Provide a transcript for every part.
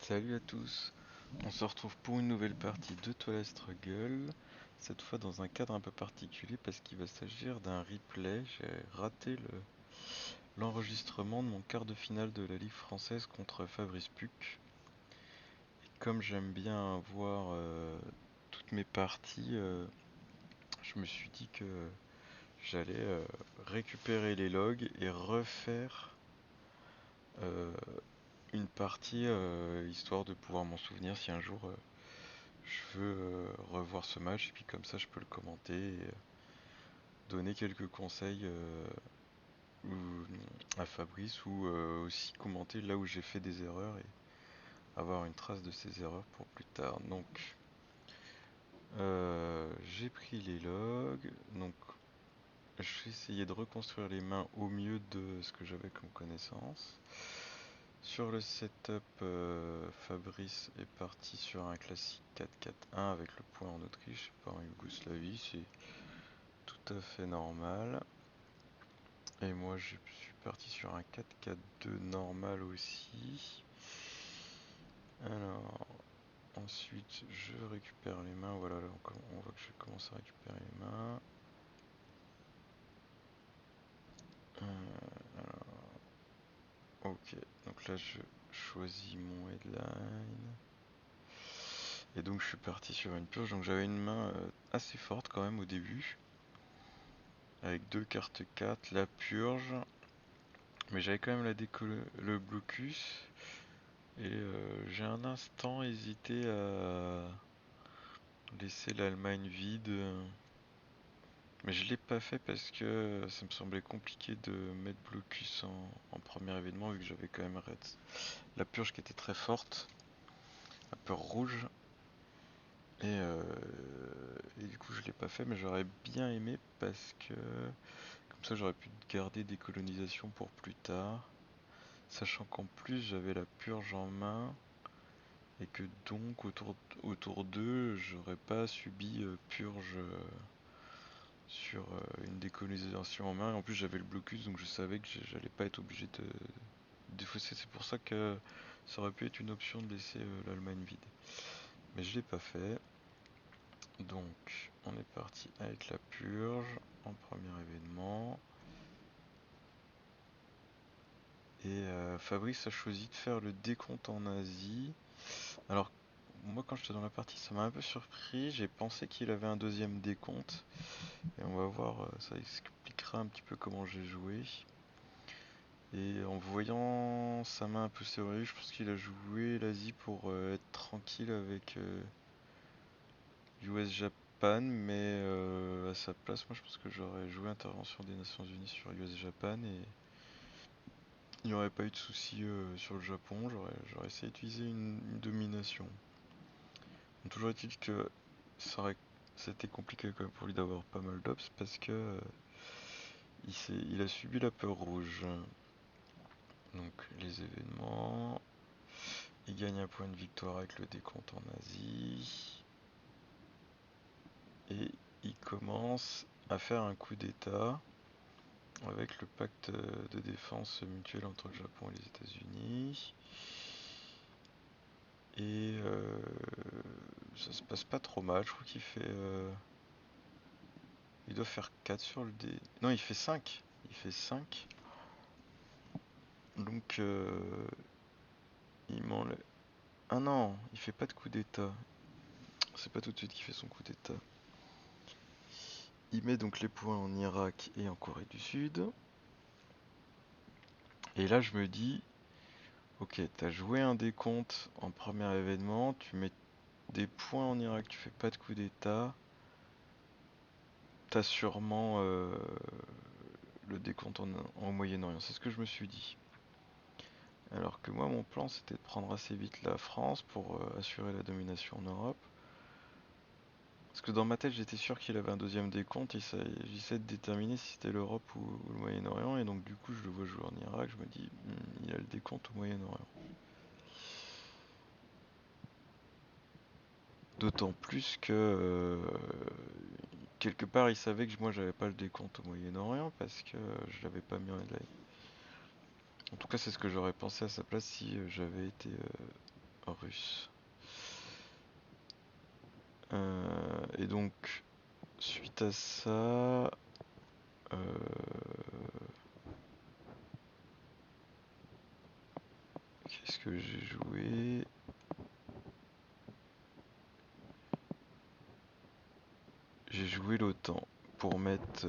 Salut à tous, on se retrouve pour une nouvelle partie de Twilight Struggle, cette fois dans un cadre un peu particulier parce qu'il va s'agir d'un replay. J'ai raté l'enregistrement de mon quart de finale de la Ligue française contre Fabrice Puc. Et comme j'aime bien voir toutes mes parties, je me suis dit que j'allais récupérer les logs et refaire euh, une partie histoire de pouvoir m'en souvenir si un jour je veux revoir ce match et puis comme ça je peux le commenter et donner quelques conseils à Fabrice ou aussi commenter là où j'ai fait des erreurs et avoir une trace de ces erreurs pour plus tard. Donc j'ai pris les logs, donc j'ai essayé de reconstruire les mains au mieux de ce que j'avais comme connaissance. Sur le setup, Fabrice est parti sur un classique 4-4-1 avec le point en Autriche, pas en Yougoslavie, c'est tout à fait normal. Et moi je suis parti sur un 4-4-2 normal aussi. Alors ensuite je récupère les mains, voilà là on voit que je commence à récupérer les mains. Ok, donc là je choisis mon headline. Et donc je suis parti sur une purge, donc j'avais une main assez forte quand même au début. Avec deux cartes 4, la purge. Mais j'avais quand même le blocus. Et j'ai un instant hésité à laisser l'Allemagne vide. Mais je l'ai pas fait parce que ça me semblait compliqué de mettre blocus en premier événement vu que j'avais quand même la purge qui était très forte. La peur rouge. Et du coup je l'ai pas fait mais j'aurais bien aimé parce que comme ça j'aurais pu garder des colonisations pour plus tard. Sachant qu'en plus j'avais la purge en main et que donc autour d'eux j'aurais pas subi purge sur une décolonisation en main. Et en plus j'avais le blocus donc je savais que j'allais pas être obligé de défausser. C'est pour ça que ça aurait pu être une option de laisser l'Allemagne vide. Mais je l'ai pas fait. Donc on est parti avec la purge en premier événement. Et Fabrice a choisi de faire le décompte en Asie. Alors moi quand j'étais dans la partie ça m'a un peu surpris, j'ai pensé qu'il avait un deuxième décompte. Et on va voir, ça expliquera un petit peu comment j'ai joué. Et en voyant sa main un peu serrée, je pense qu'il a joué l'Asie pour être tranquille avec US Japan, mais à sa place, moi je pense que j'aurais joué intervention des Nations Unies sur US Japan et il n'y aurait pas eu de souci sur le Japon, j'aurais essayé d'utiliser une domination. Donc, toujours est-il que c'était compliqué quand même pour lui d'avoir pas mal d'ops parce que il a subi la peur rouge. Donc les événements. Il gagne un point de victoire avec le décompte en Asie. Et il commence à faire un coup d'état avec le pacte de défense mutuelle entre le Japon et les États-Unis. Et ça se passe pas trop mal. Je crois qu'il fait. Il doit faire 4 sur le dé. Non, il fait 5. Il fait 5. Donc il m'enlève. Ah non, il fait pas de coup d'état. C'est pas tout de suite qu'il fait son coup d'état. Il met donc les points en Irak et en Corée du Sud. Et là, je me dis, ok, t'as joué un décompte en premier événement, tu mets des points en Irak, tu fais pas de coup d'état. T'as sûrement le décompte en Moyen-Orient. C'est ce que je me suis dit. Alors que moi, mon plan, c'était de prendre assez vite la France pour assurer la domination en Europe. Parce que dans ma tête, j'étais sûr qu'il avait un deuxième décompte et j'essaie de déterminer si c'était l'Europe ou le Moyen-Orient. Et donc, du coup, je le vois jouer en Irak. Je me dis, il a le décompte au Moyen-Orient. D'autant plus que quelque part il savait que moi j'avais pas le décompte au Moyen-Orient parce que je l'avais pas mis en headline. En tout cas, c'est ce que j'aurais pensé à sa place si j'avais été russe. Et donc, suite à ça, qu'est-ce que j'ai joué? J'ai joué l'OTAN pour mettre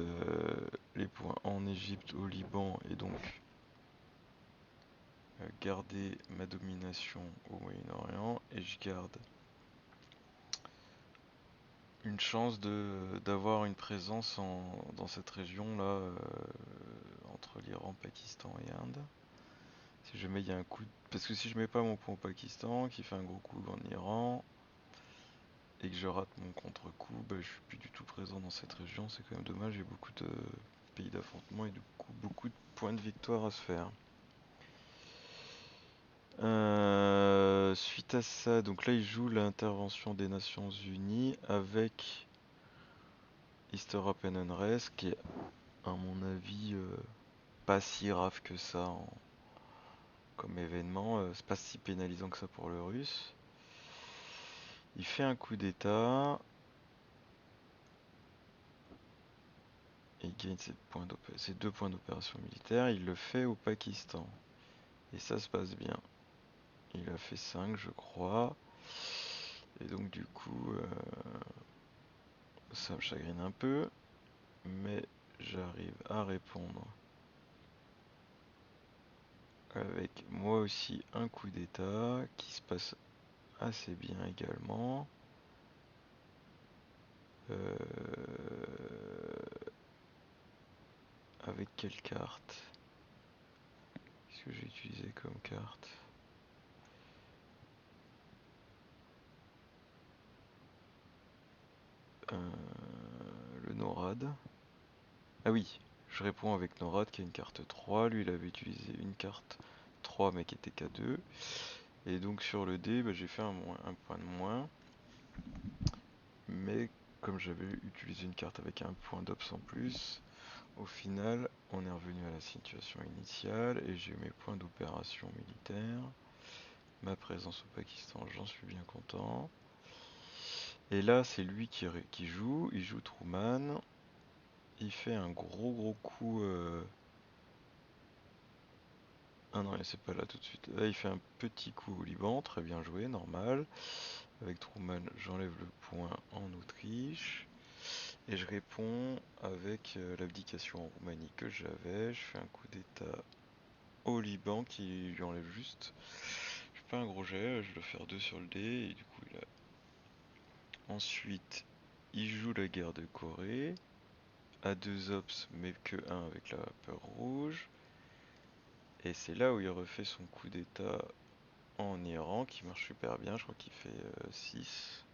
les points en Égypte, au Liban et donc garder ma domination au Moyen-Orient, et je garde une chance d'avoir une présence dans cette région là, entre l'Iran, Pakistan et Inde. Si jamais il y a un coup parce que si je mets pas mon point au Pakistan, qui fait un gros coup en Iran, et que je rate mon contre-coup, bah, je suis plus du tout présent dans cette région. C'est quand même dommage, il y a beaucoup de pays d'affrontement et du coup beaucoup de points de victoire à se faire. Suite à ça, donc là il joue l'intervention des Nations Unies avec East European Unrest, qui est à mon avis pas si grave que ça comme événement, c'est pas si pénalisant que ça pour le russe. Il fait un coup d'état, et il gagne ses 2 points d'opération militaire, il le fait au Pakistan. Et ça se passe bien. Il a fait 5 je crois. Et donc du coup, ça me chagrine un peu. Mais j'arrive à répondre avec moi aussi un coup d'état qui se passe assez bien également. Avec quelle carte? Qu'est-ce que j'ai utilisé comme carte? Le NORAD. Ah oui, je réponds avec NORAD qui a une carte 3. Lui, il avait utilisé une carte 3 mais qui était K2. Et donc sur le dé, bah, j'ai fait un point de moins. Mais comme j'avais utilisé une carte avec un point d'ops en plus, au final, on est revenu à la situation initiale et j'ai eu mes points d'opération militaire. Ma présence au Pakistan, j'en suis bien content. Et là, c'est lui qui joue. Il joue Truman. Il fait un gros coup. Ah non, c'est pas là tout de suite. Là, il fait un petit coup au Liban. Très bien joué, normal. Avec Truman, j'enlève le point en Autriche. Et je réponds avec l'abdication en Roumanie que j'avais. Je fais un coup d'état au Liban qui lui enlève juste. Je fais pas un gros jet, je dois faire 2 sur le dé. Et du coup, il a. Ensuite, il joue la guerre de Corée. À 2 ops, mais que 1 avec la peur rouge. Et c'est là où il refait son coup d'état en Iran qui marche super bien. Je crois qu'il fait 6.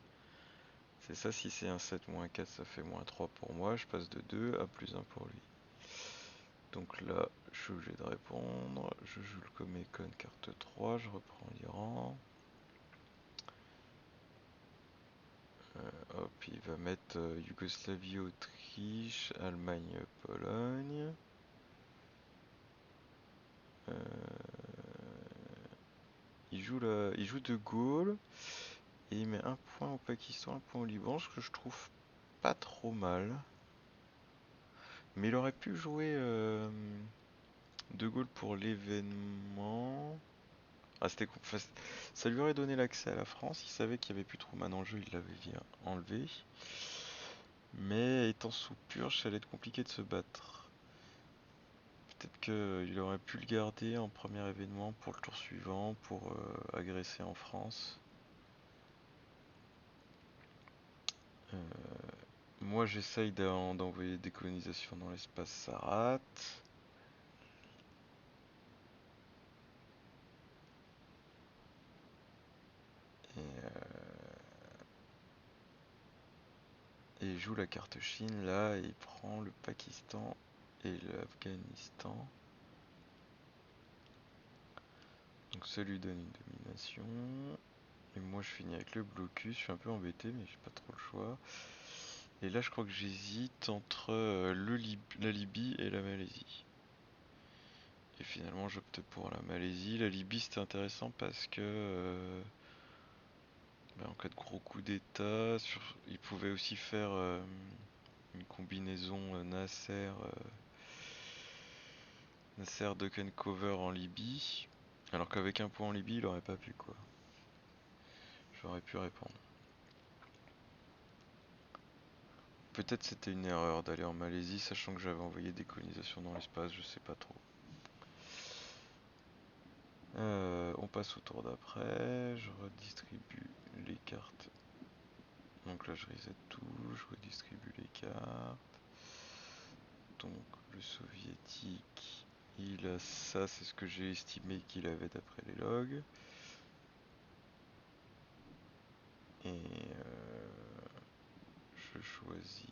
C'est ça, si c'est un 7 moins 4, ça fait moins 3 pour moi. Je passe de 2 à plus 1 pour lui. Donc là, je suis obligé de répondre. Je joue le Comecon carte 3, je reprends l'Iran. Hop, il va mettre Yougoslavie, Autriche, Allemagne, Pologne. Il joue De Gaulle et il met un point au Pakistan, un point au Liban, ce que je trouve pas trop mal. Mais il aurait pu jouer De Gaulle pour l'événement. Ah, ça lui aurait donné l'accès à la France. Il savait qu'il n'y avait plus Truman en jeu, il l'avait enlevé. Mais étant sous purge, ça allait être compliqué de se battre. Peut-être qu'il aurait pu le garder en premier événement pour le tour suivant, pour agresser en France. Euh, Moi j'essaye d'envoyer des colonisations dans l'espace, ça rate. Et il joue la carte Chine là, et il prend le Pakistan et l'Afghanistan. Donc ça lui donne une domination. Et moi je finis avec le blocus, je suis un peu embêté mais j'ai pas trop le choix. Et là je crois que j'hésite entre la Libye et la Malaisie. Et finalement j'opte pour la Malaisie. La Libye c'était intéressant parce que Ben, en cas de gros coup d'état, il pouvait aussi faire une combinaison Nasser Duck and Cover en Libye, alors qu'avec un point en Libye, il aurait pas pu quoi. J'aurais pu répondre. Peut-être c'était une erreur d'aller en Malaisie, sachant que j'avais envoyé des colonisations dans l'espace, je sais pas trop. On passe au tour d'après, je redistribue les cartes. Donc là je reset tout, je redistribue les cartes. Donc le soviétique, il a ça, c'est ce que j'ai estimé qu'il avait d'après les logs. Et je choisis...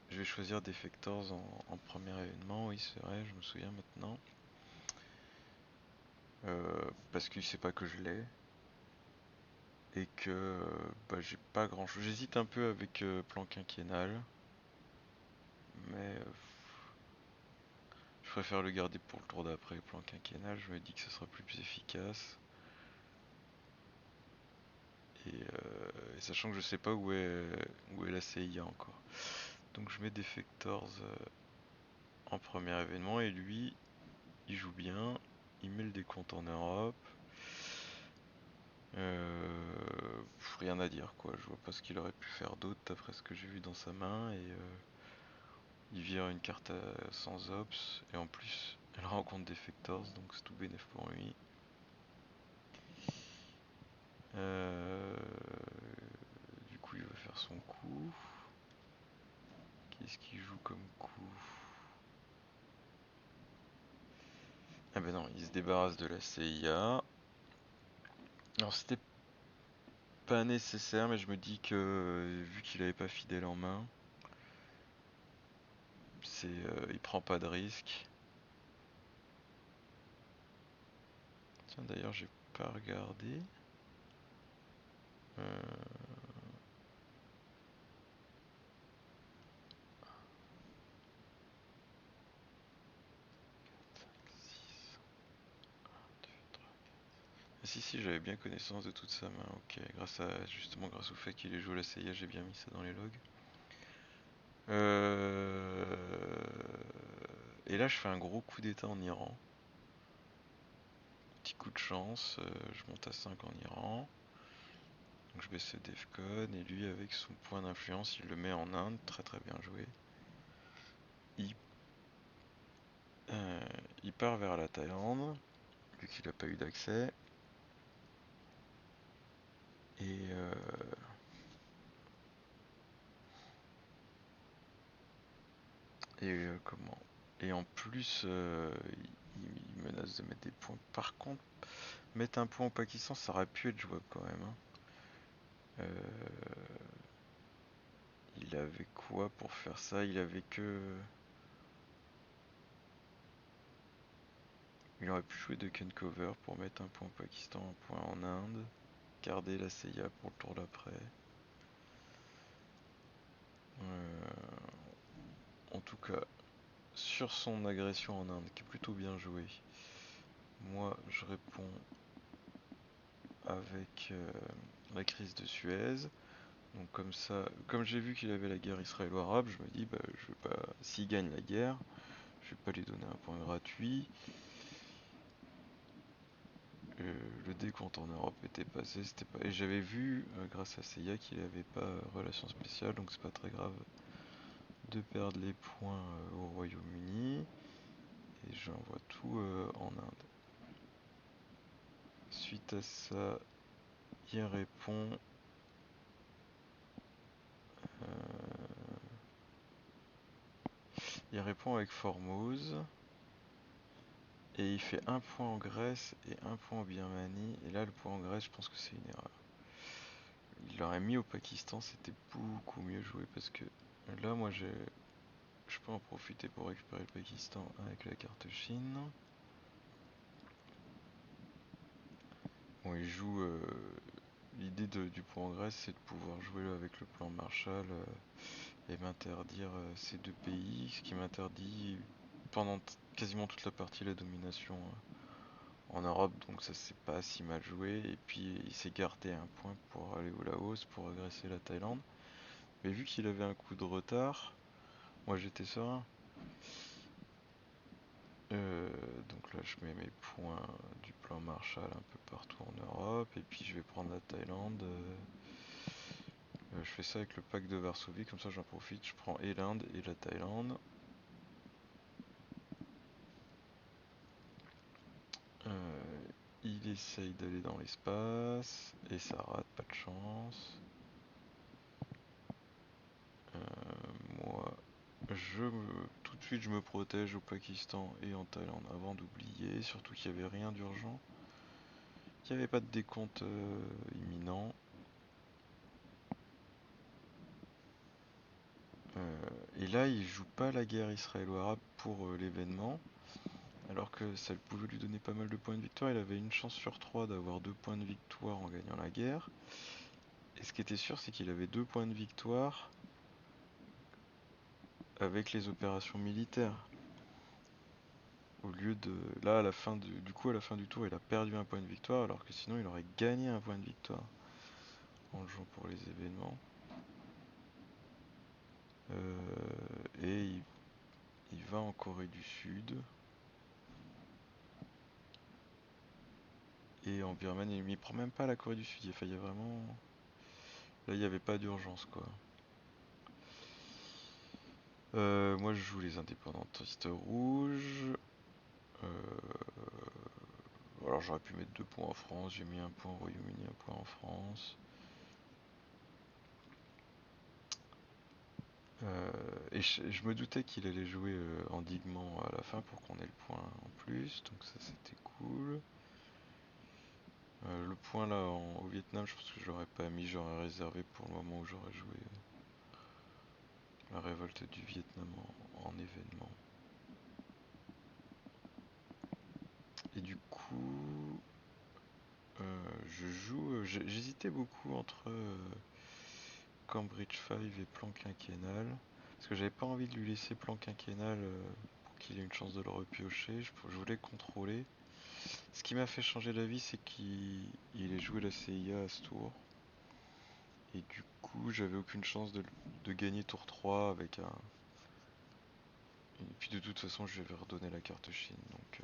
Je vais choisir Defectors en premier événement, oui c'est vrai, je me souviens maintenant. Parce qu'il sait pas que je l'ai. Et que bah, j'ai pas grand chose. J'hésite un peu avec plan quinquennal. Mais je préfère le garder pour le tour d'après, plan quinquennal. Je me dis que ce sera plus efficace. Et sachant que je sais pas où est la CIA encore. Donc je mets Defectors en premier événement. Et lui, il joue bien. Il met le décompte en Europe. Rien à dire quoi, je vois pas ce qu'il aurait pu faire d'autre d'après ce que j'ai vu dans sa main et il vire une carte sans ops et en plus elle rencontre Defectors donc c'est tout bénef pour lui. Euh, du coup il va faire son coup. Qu'est-ce qu'il joue comme coup? Ah ben non, il se débarrasse de la CIA. Alors c'était pas nécessaire mais je me dis que vu qu'il avait pas fidèle en main, il prend pas de risque. Tiens d'ailleurs j'ai pas regardé. Euh, Si si j'avais bien connaissance de toute sa main, ok, grâce au fait qu'il ait joué la CIA, j'ai bien mis ça dans les logs. Euh... Et là je fais un gros coup d'état en Iran. Petit coup de chance, je monte à 5 en Iran. Donc je baisse le Defcon et lui avec son point d'influence il le met en Inde, très très bien joué. Il, euh, il part vers la Thaïlande, vu qu'il n'a pas eu d'accès. Et comment? Et en plus, il menace de mettre des points. Par contre, mettre un point au Pakistan, ça aurait pu être jouable quand même, hein. Euh, il avait quoi pour faire ça? Il avait que... Il aurait pu jouer de Ken Cover pour mettre un point au Pakistan, un point en Inde. Garder la CIA pour le tour d'après. En tout cas, sur son agression en Inde, qui est plutôt bien jouée, moi je réponds avec la crise de Suez. Donc comme ça, comme j'ai vu qu'il avait la guerre israélo-arabe, je me dis bah je vais pas, s'il gagne la guerre, je vais pas lui donner un point gratuit. Le décompte en Europe était passé, c'était pas. Et j'avais vu grâce à Seiya qu'il avait pas relation spéciale, donc c'est pas très grave de perdre les points au Royaume-Uni. Et j'envoie tout en Inde. Suite à ça, il répond. euh, il répond avec Formose. Et il fait un point en Grèce et un point en Birmanie. Et là, le point en Grèce, je pense que c'est une erreur. Il l'aurait mis au Pakistan, c'était beaucoup mieux joué parce que là, je peux en profiter pour récupérer le Pakistan avec la carte Chine. Bon, il joue. L'idée du point en Grèce, c'est de pouvoir jouer avec le plan Marshall et m'interdire ces deux pays, ce qui m'interdit pendant quasiment toute la partie la domination en Europe, donc ça c'est pas si mal joué. Et puis il s'est gardé un point pour aller au Laos, pour agresser la Thaïlande. Mais vu qu'il avait un coup de retard, moi j'étais serein. Donc là je mets mes points du plan Marshall un peu partout en Europe. Et puis je vais prendre la Thaïlande. Je fais ça avec le pacte de Varsovie, comme ça j'en profite. Je prends et l'Inde et la Thaïlande. Euh, il essaye d'aller dans l'espace et ça rate, pas de chance. Moi, tout de suite je me protège au Pakistan et en Thaïlande avant d'oublier, surtout qu'il n'y avait rien d'urgent, qu'il n'y avait pas de décompte imminent. Et là, il joue pas la guerre israélo-arabe pour l'événement, alors que ça pouvait lui donner pas mal de points de victoire. Il avait une chance sur 3 d'avoir 2 points de victoire en gagnant la guerre. Et ce qui était sûr, c'est qu'il avait 2 points de victoire avec les opérations militaires. Au lieu de... Là, à la fin du coup, à la fin du tour, il a perdu un point de victoire, alors que sinon, il aurait gagné un point de victoire en jouant pour les événements. Et il va en Corée du Sud. Et en Birmanie, mais il prend même pas la Corée du Sud. Il y a vraiment... Là, il n'y avait pas d'urgence, quoi. Moi, je joue les indépendantistes rouges. Euh, Alors, j'aurais pu mettre 2 points en France. J'ai mis un point au Royaume-Uni, un point en France. Et je me doutais qu'il allait jouer endiguement à la fin pour qu'on ait le point en plus, donc ça c'était cool. Le point là au Vietnam, je pense que j'aurais pas mis, j'aurais réservé pour le moment où j'aurais joué la révolte du Vietnam en événement. Et du coup, j'hésitais beaucoup entre Cambridge 5 et plan quinquennal, parce que j'avais pas envie de lui laisser plan quinquennal pour qu'il ait une chance de le repiocher, je voulais contrôler. Ce qui m'a fait changer d'avis, c'est qu'il ait joué la CIA à ce tour. Et du coup, j'avais aucune chance de gagner tour 3 avec un... Et puis de toute façon, je vais redonner la carte Chine. Donc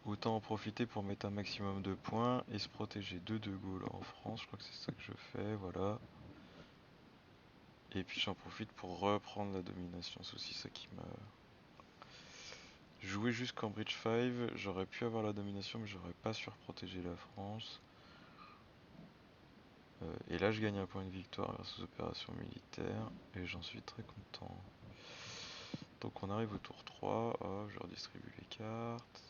autant en profiter pour mettre un maximum de points et se protéger de Gaulle en France. Je crois que c'est ça que je fais, voilà. Et puis j'en profite pour reprendre la domination. C'est aussi ça qui m'a... Joué jusqu'en Bridge 5, j'aurais pu avoir la domination, mais j'aurais pas surprotégé la France. Et là, je gagne un point de victoire grâce aux opérations militaires, et j'en suis très content. Donc on arrive au tour 3, hop, je redistribue les cartes.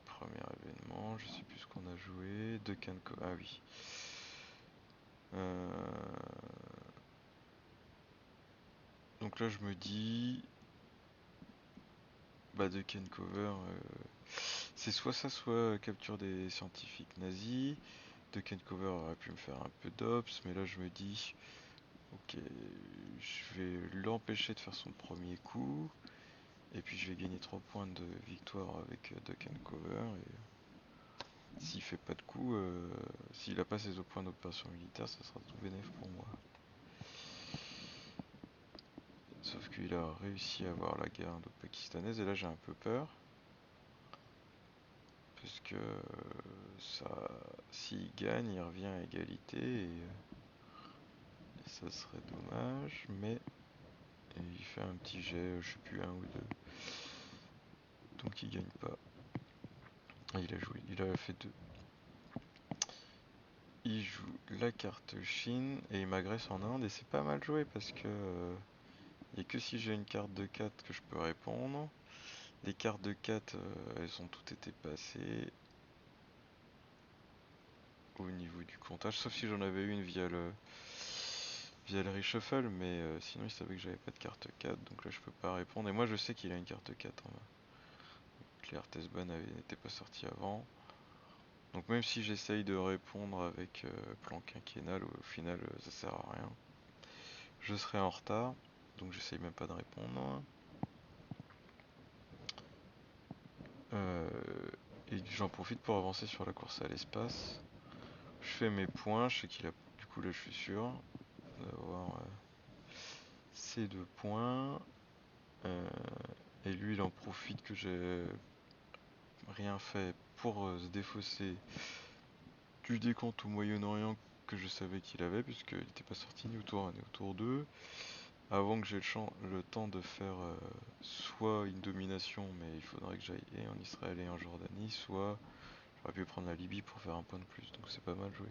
Premier événement, je sais plus ce qu'on a joué, ah oui. Euh, Donc là je me dis, bah de Cover, c'est soit ça, soit capture des scientifiques nazis. De Cover aurait pu me faire un peu d'ops, mais là je me dis, ok, je vais l'empêcher de faire son premier coup. Et puis je vais gagner 3 points de victoire avec Duck and Cover. Et s'il fait pas de coup, s'il a pas ses points d'opération militaire, ça sera tout bénéf pour moi. Sauf qu'il a réussi à avoir la guerre indo-pakistanaise et là j'ai un peu peur. Parce que ça, s'il gagne, il revient à égalité et ça serait dommage. Mais il fait un petit jet, je sais plus, un ou deux. Donc il gagne pas. Ah, il a fait deux. Il joue la carte Chine et il m'agresse en Inde et c'est pas mal joué parce que il n'y a que si j'ai une carte de 4 que je peux répondre. Les cartes de 4 elles ont toutes été passées au niveau du comptage, sauf si j'en avais une via le reshuffle, mais sinon il savait que j'avais pas de carte 4 donc là je peux pas répondre. Et moi je sais qu'il a une carte 4 en main. Claire Tesban n'était pas sorti avant. Donc même si j'essaye de répondre avec plan quinquennal, au final ça sert à rien. Je serai en retard, donc j'essaye même pas de répondre. Euh, et j'en profite pour avancer sur la course à l'espace. Je fais mes points, je sais qu'il a... Du coup là je suis sûr d'avoir ces 2 points. Et lui il en profite que j'ai rien fait pour se défausser du décompte au Moyen-Orient que je savais qu'il avait, puisqu'il n'était pas sorti ni au tour 1 ni au tour 2. Avant que j'ai le temps de faire soit une domination, mais il faudrait que j'aille et en Israël et en Jordanie, soit j'aurais pu prendre la Libye pour faire un point de plus, donc c'est pas mal joué.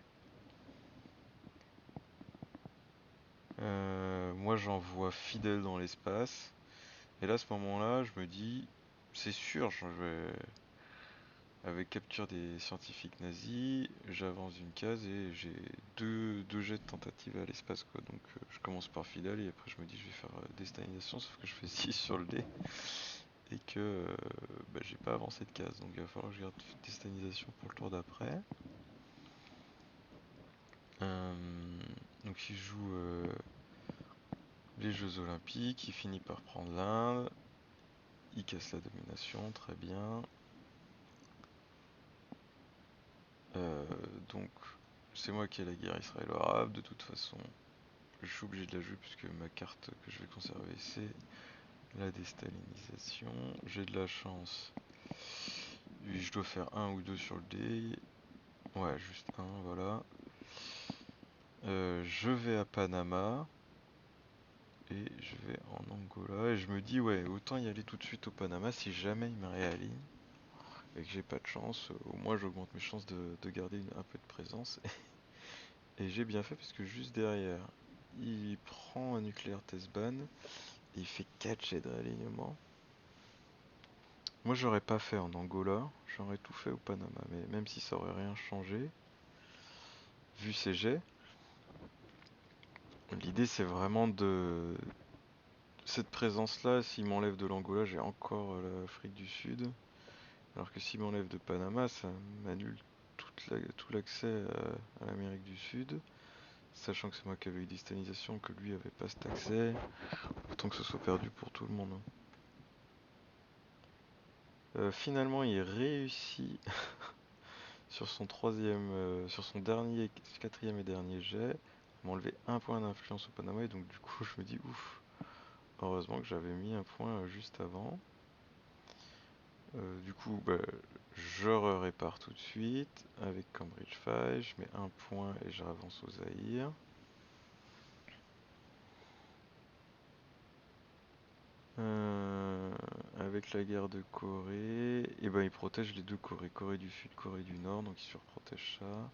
Moi j'envoie fidèle dans l'espace, et là à ce moment-là je me dis, c'est sûr, je vais avec capture des scientifiques nazis, j'avance une case et j'ai deux jets de tentative à l'espace quoi. Donc je commence par fidèle et après je me dis je vais faire déstalinisation, sauf que je fais 6 sur le dé et que bah, j'ai pas avancé de case. Donc il va falloir que je garde déstalinisation pour le tour d'après. Euh, donc il joue les Jeux Olympiques, il finit par prendre l'Inde, il casse la domination, très bien. Euh, donc c'est moi qui ai la guerre israélo-arabe de toute façon. Je suis obligé de la jouer puisque ma carte que je vais conserver c'est la déstalinisation. J'ai de la chance. Je dois faire un ou deux sur le dé. Ouais, juste un, voilà. Je vais à Panama. Et je vais en Angola. Et je me dis, ouais, autant y aller tout de suite au Panama si jamais il me réaligne. Et que j'ai pas de chance. Au moins j'augmente mes chances de garder un peu de présence. Et j'ai bien fait parce que juste derrière, il prend un nucléaire test ban. Et il fait 4 jets de réalignement. Moi j'aurais pas fait en Angola, j'aurais tout fait au Panama, mais même si ça aurait rien changé, vu ces jets, l'idée c'est vraiment de... Cette présence-là, s'il m'enlève de l'Angola, j'ai encore l'Afrique du Sud, alors que s'il m'enlève de Panama, ça m'annule tout l'accès à l'Amérique du Sud, sachant que c'est moi qui avais eu déstalinisation, que lui avait pas cet accès, autant que ce soit perdu pour tout le monde. Finalement, il réussit sur son quatrième et dernier jet, m'a enlevé un point d'influence au Panama et donc du coup je me dis ouf, heureusement que j'avais mis un point juste avant. Du coup bah, je répare tout de suite avec Cambridge File, je mets un point et j'avance au Zaïre. Avec la guerre de Corée, et ben il protège les deux Corées, Corée du Sud, Corée du Nord, donc il surprotège ça.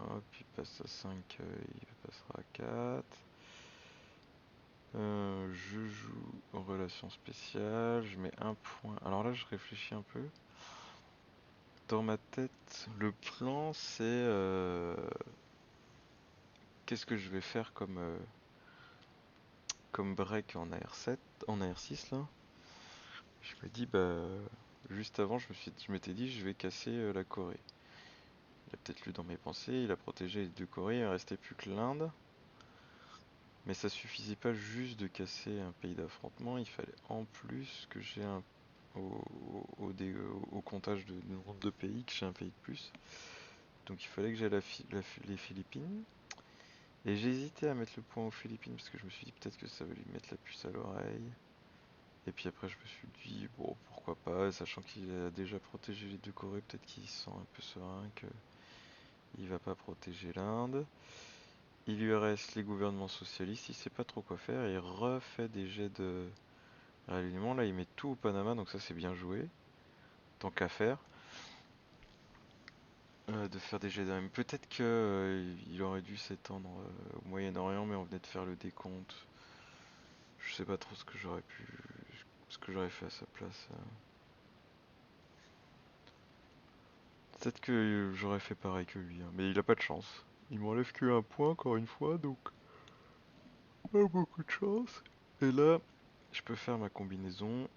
Hop, il passe à 5, il passera à 4. Je joue en relation spéciale, je mets un point. Alors là, je réfléchis un peu. Dans ma tête, le plan, c'est qu'est-ce que je vais faire comme break en AR7, en AR6 là. Je me dis, bah, juste avant, je m'étais dit, je vais casser la Corée. Il a peut-être lu dans mes pensées, il a protégé les deux Corées, il ne restait plus que l'Inde. Mais ça suffisait pas juste de casser un pays d'affrontement, il fallait en plus que j'ai un au comptage de nombre de pays, que j'ai un pays de plus. Donc il fallait que j'aille les Philippines. Et j'ai hésité à mettre le point aux Philippines parce que je me suis dit peut-être que ça va lui mettre la puce à l'oreille. Et puis après je me suis dit bon pourquoi pas, sachant qu'il a déjà protégé les deux Corées, peut-être qu'il se sent un peu serein qu'il va pas protéger l'Inde. Il lui reste les gouvernements socialistes, il sait pas trop quoi faire, il refait des jets de réalignement. Là il met tout au Panama, donc ça c'est bien joué, tant qu'à faire. De faire des jets d'âme. Peut-être que il aurait dû s'étendre au Moyen-Orient, mais on venait de faire le décompte. Je sais pas trop ce que j'aurais fait à sa place. Peut-être que j'aurais fait pareil que lui, hein, mais il a pas de chance. Il m'enlève que un point encore une fois, donc pas beaucoup de chance. Et là, je peux faire ma combinaison.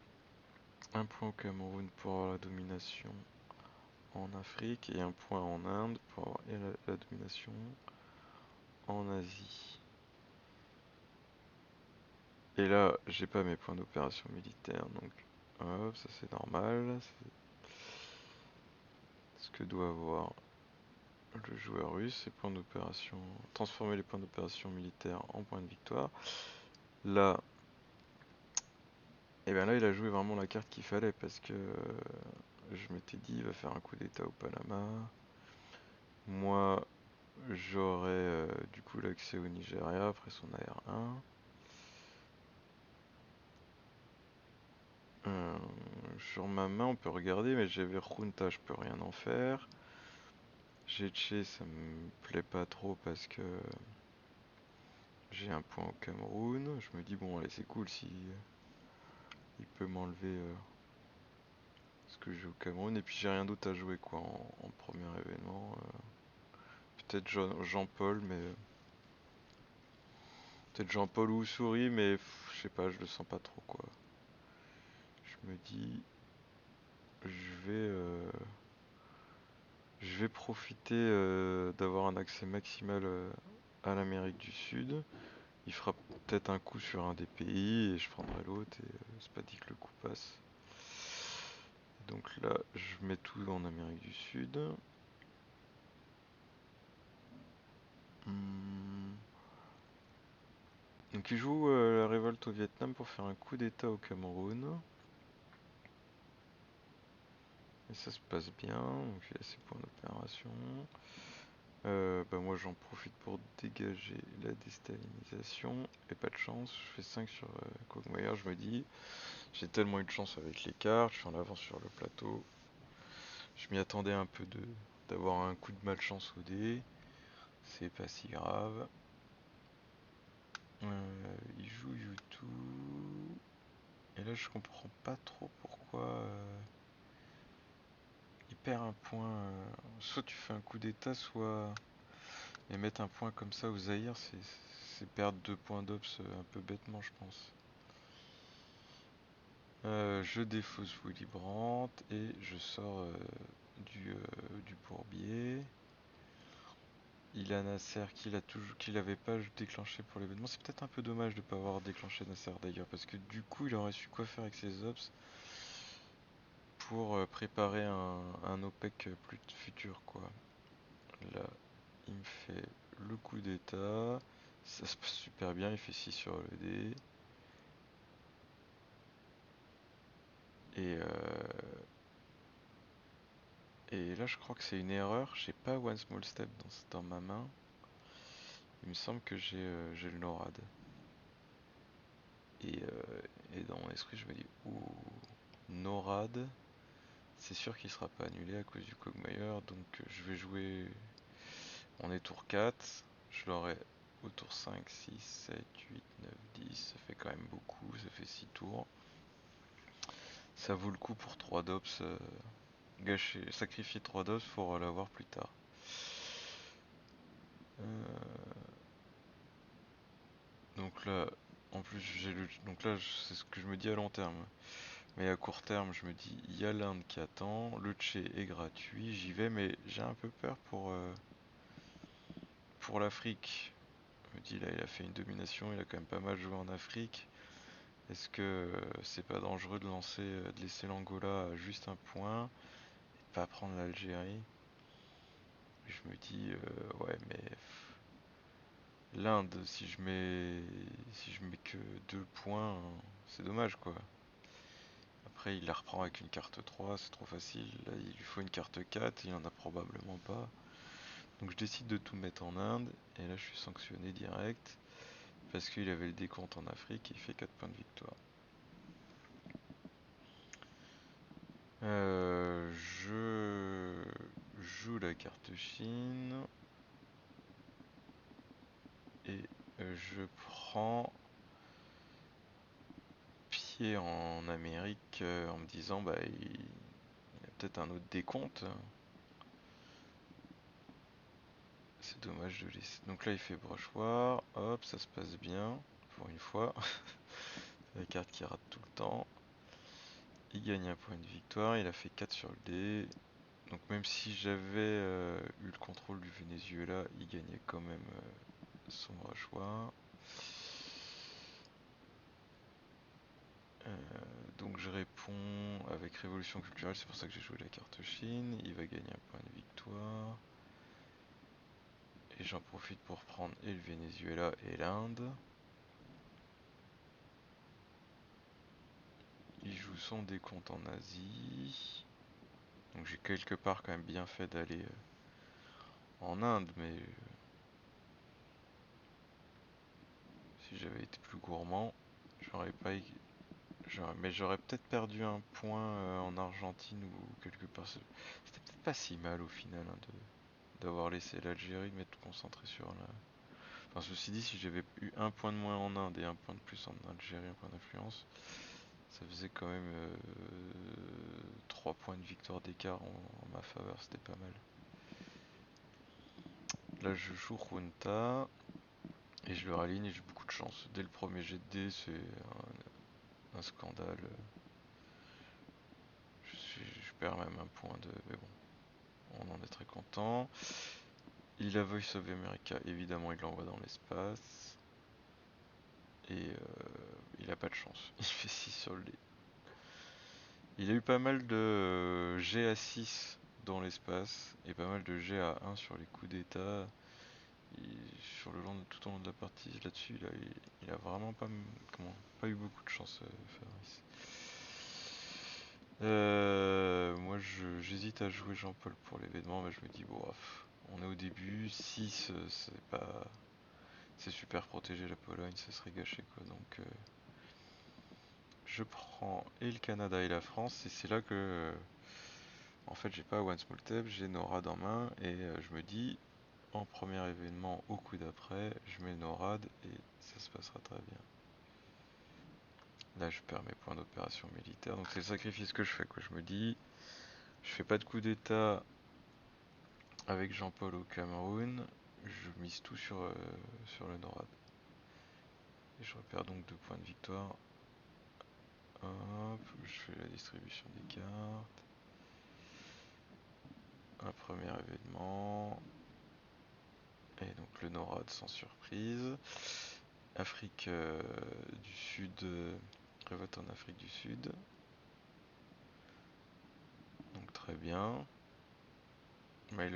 Un point au Cameroun pour avoir la domination en Afrique et un point en Inde pour avoir la domination en Asie. Et là, j'ai pas mes points d'opération militaire, donc hop, ça c'est normal. C'est ce que doit avoir le joueur russe, ses points d'opération. Transformer les points d'opération militaire en points de victoire. Là, et bien là, il a joué vraiment la carte qu'il fallait parce que je m'étais dit, il va faire un coup d'état au Panama. Moi, j'aurais du coup l'accès au Nigeria après son AR1. Sur ma main, on peut regarder, mais j'avais Junta, je peux rien en faire. Getché, ça me plaît pas trop parce que j'ai un point au Cameroun. Je me dis, bon, allez, c'est cool si il peut m'enlever ce que j'ai au Cameroun. Et puis j'ai rien d'autre à jouer, quoi, en premier événement. Peut-être Jean-Paul, mais peut-être Jean-Paul ou Souris, mais je sais pas, je le sens pas trop, quoi. Je me dis, je vais, euh, je vais profiter d'avoir un accès maximal à l'Amérique du Sud. Il fera peut-être un coup sur un des pays et je prendrai l'autre et c'est pas dit que le coup passe. Donc là, je mets tout en Amérique du Sud. Hmm. Donc il joue la révolte au Vietnam pour faire un coup d'état au Cameroun. Et ça se passe bien, donc il a ses points d'opération. Bah moi j'en profite pour dégager la déstalinisation. Et pas de chance, je fais 5 sur Quagmire, je me dis, j'ai tellement eu de chance avec les cartes, je suis en avance sur le plateau. Je m'y attendais un peu d'avoir un coup de malchance au dé. C'est pas si grave. Il joue YouTube. Et là je comprends pas trop pourquoi il perd un point. Soit tu fais un coup d'état, soit... Et mettre un point comme ça au Zaïre, c'est perdre 2 points d'Ops un peu bêtement, je pense. Je défausse Willy Brandt et je sors du bourbier. Il a Nasser qu'il avait pas déclenché pour l'événement. C'est peut-être un peu dommage de ne pas avoir déclenché Nasser d'ailleurs, parce que du coup il aurait su quoi faire avec ses ops pour préparer un OPEC plus futur quoi. Là, il me fait le coup d'état. Ça se passe super bien, il fait 6 sur le dé. Et, et là je crois que c'est une erreur. J'ai pas One Small Step dans ma main. Il me semble que j'ai le NORAD. Et dans mon esprit je me dis, ouh, NORAD. C'est sûr qu'il sera pas annulé à cause du Quagmire, donc je vais jouer. On est tour 4, je l'aurai au tour 5, 6, 7, 8, 9, 10. Ça fait quand même beaucoup, ça fait 6 tours. Ça vaut le coup pour 3 dops. Gâcher, sacrifier 3 dops pour l'avoir plus tard. Donc là, en plus, donc là, c'est ce que je me dis à long terme. Mais à court terme, je me dis, il y a l'Inde qui attend, le Tché est gratuit, j'y vais, mais j'ai un peu peur pour l'Afrique. Je me dis, là, il a fait une domination, il a quand même pas mal joué en Afrique. Est-ce que c'est pas dangereux de laisser l'Angola à juste un point et de pas prendre l'Algérie? Je me dis, ouais, mais l'Inde, si je mets que 2 points, c'est dommage quoi. Après, il la reprend avec une carte 3, c'est trop facile. Là, il lui faut une carte 4, il en a probablement pas. Donc je décide de tout mettre en Inde, et là je suis sanctionné direct, parce qu'il avait le décompte en Afrique, et il fait 4 points de victoire. Je joue la carte Chine, et je prends pied en Amérique en me disant, bah il y a peut-être un autre décompte. C'est dommage de laisser. Donc là, il fait brochoir. Hop, ça se passe bien. Pour une fois. C'est la carte qui rate tout le temps. Il gagne un point de victoire. Il a fait 4 sur le dé. Donc même si j'avais eu le contrôle du Venezuela, il gagnait quand même son brochoir. Donc je réponds avec révolution culturelle, c'est pour ça que j'ai joué la carte Chine. Il va gagner un point de victoire. Et j'en profite pour prendre et le Venezuela et l'Inde. Il joue son décompte en Asie. Donc j'ai quelque part quand même bien fait d'aller en Inde, mais si j'avais été plus gourmand, j'aurais pas. Mais j'aurais peut-être perdu un point en Argentine ou quelque part. C'était peut-être pas si mal au final hein, d'avoir laissé l'Algérie, mais de concentrer sur la. Enfin, ceci dit, si j'avais eu un point de moins en Inde et un point de plus en Algérie, un point d'influence, ça faisait quand même 3 points de victoire d'écart en ma faveur, c'était pas mal. Là, je joue Junta et je le raligne et j'ai beaucoup de chance. Dès le premier jet de dés, c'est un scandale. Je perds même un point de. Mais bon, on en est très content. Il a Voice of America, évidemment, il l'envoie dans l'espace. Et il a pas de chance. Il fait 6 sur le dé. Il a eu pas mal de G à 6 dans l'espace et pas mal de G à 1 sur les coups d'état. Sur le long tout au long de la partie, là-dessus, il a vraiment pas eu beaucoup de chance, Fabrice. Moi, j'hésite à jouer Jean-Paul pour l'événement, mais je me dis, bon, on est au début, 6, c'est super protégé la Pologne, ça serait gâché quoi. Donc, je prends et le Canada et la France, et c'est là que, en fait, j'ai pas One Small Tab, j'ai NORAD en main, et je me dis, en premier événement, au coup d'après, je mets NORAD et ça se passera très bien. Là, je perds mes points d'opération militaire, donc c'est le sacrifice que je fais quoi. Je me dis, je fais pas de coup d'état avec Jean-Paul au Cameroun, je mise tout sur le NORAD. Et je repère donc 2 points de victoire. Hop, je fais la distribution des cartes. Un premier événement. Et donc le NORAD sans surprise. Afrique du Sud. Révolte en Afrique du Sud. Donc très bien. Mais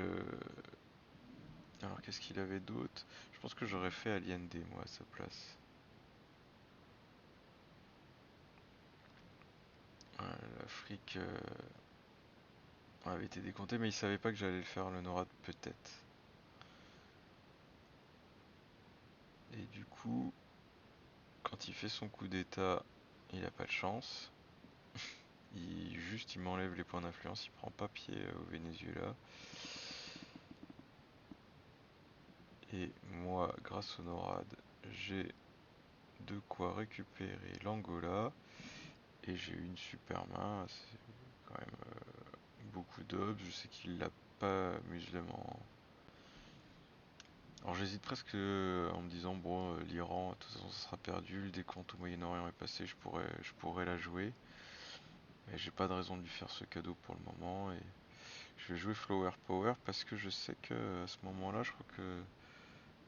alors qu'est-ce qu'il avait d'autre? Je pense que j'aurais fait Allende moi à sa place. L'Afrique avait été décomptée, mais il savait pas que j'allais le faire le NORAD peut-être. Et du coup, quand il fait son coup d'état, il a pas de chance. Il m'enlève les points d'influence, il prend pas pied au Venezuela. Et moi, grâce au NORAD, j'ai de quoi récupérer l'Angola. Et j'ai une super main, c'est quand même beaucoup d'obs. Je sais qu'il l'a pas musulman. Alors j'hésite presque en me disant, bon, l'Iran, de toute façon, ça sera perdu. Le décompte au Moyen-Orient est passé, je pourrais la jouer. Mais j'ai pas de raison de lui faire ce cadeau pour le moment. Et je vais jouer Flower Power parce que je sais que à ce moment-là, je crois que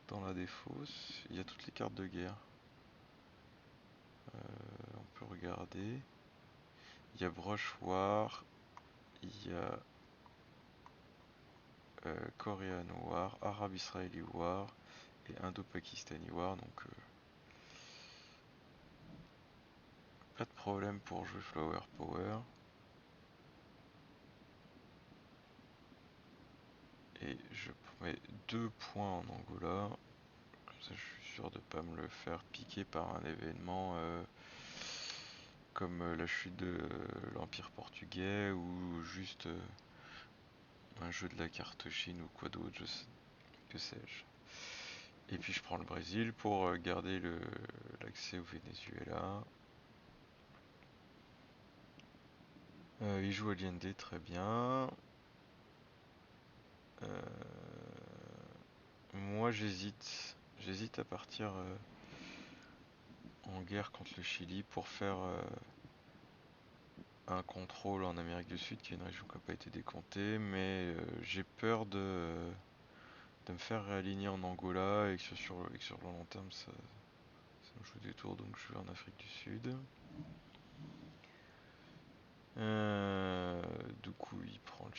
dans la défausse, il y a toutes les cartes de guerre. On peut regarder. Il y a Brush War, il y a Korean War, Arab-Israeli War et Indo-Pakistani War. Donc pas de problème pour jouer Flower Power. Et je mets 2 points en Angola. Comme ça, je suis sûr de pas me le faire piquer par un événement comme la chute de l'Empire portugais ou juste un jeu de la carte Chine ou quoi d'autre, que sais-je. Et puis je prends le Brésil pour garder l'accès au Venezuela. Il joue Allende, très bien. Moi j'hésite à partir en guerre contre le Chili pour faire un contrôle en Amérique du Sud, qui est une région qui n'a pas été décomptée, mais j'ai peur de me faire réaligner en Angola et que sur le long terme ça me joue des tours, donc je vais en Afrique du Sud.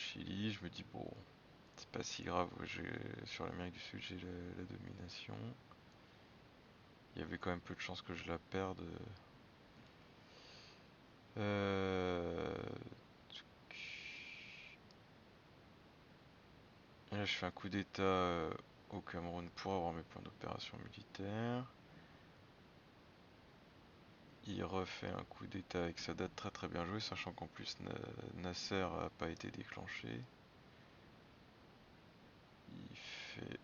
Chili, je me dis bon, c'est pas si grave, sur l'Amérique du Sud j'ai la domination. Il y avait quand même peu de chances que je la perde. Euh... Et là je fais un coup d'état au Cameroun pour avoir mes points d'opération militaire. Il refait un coup d'état avec sa date très très bien joué, sachant qu'en plus Nasser a pas été déclenché. Il fait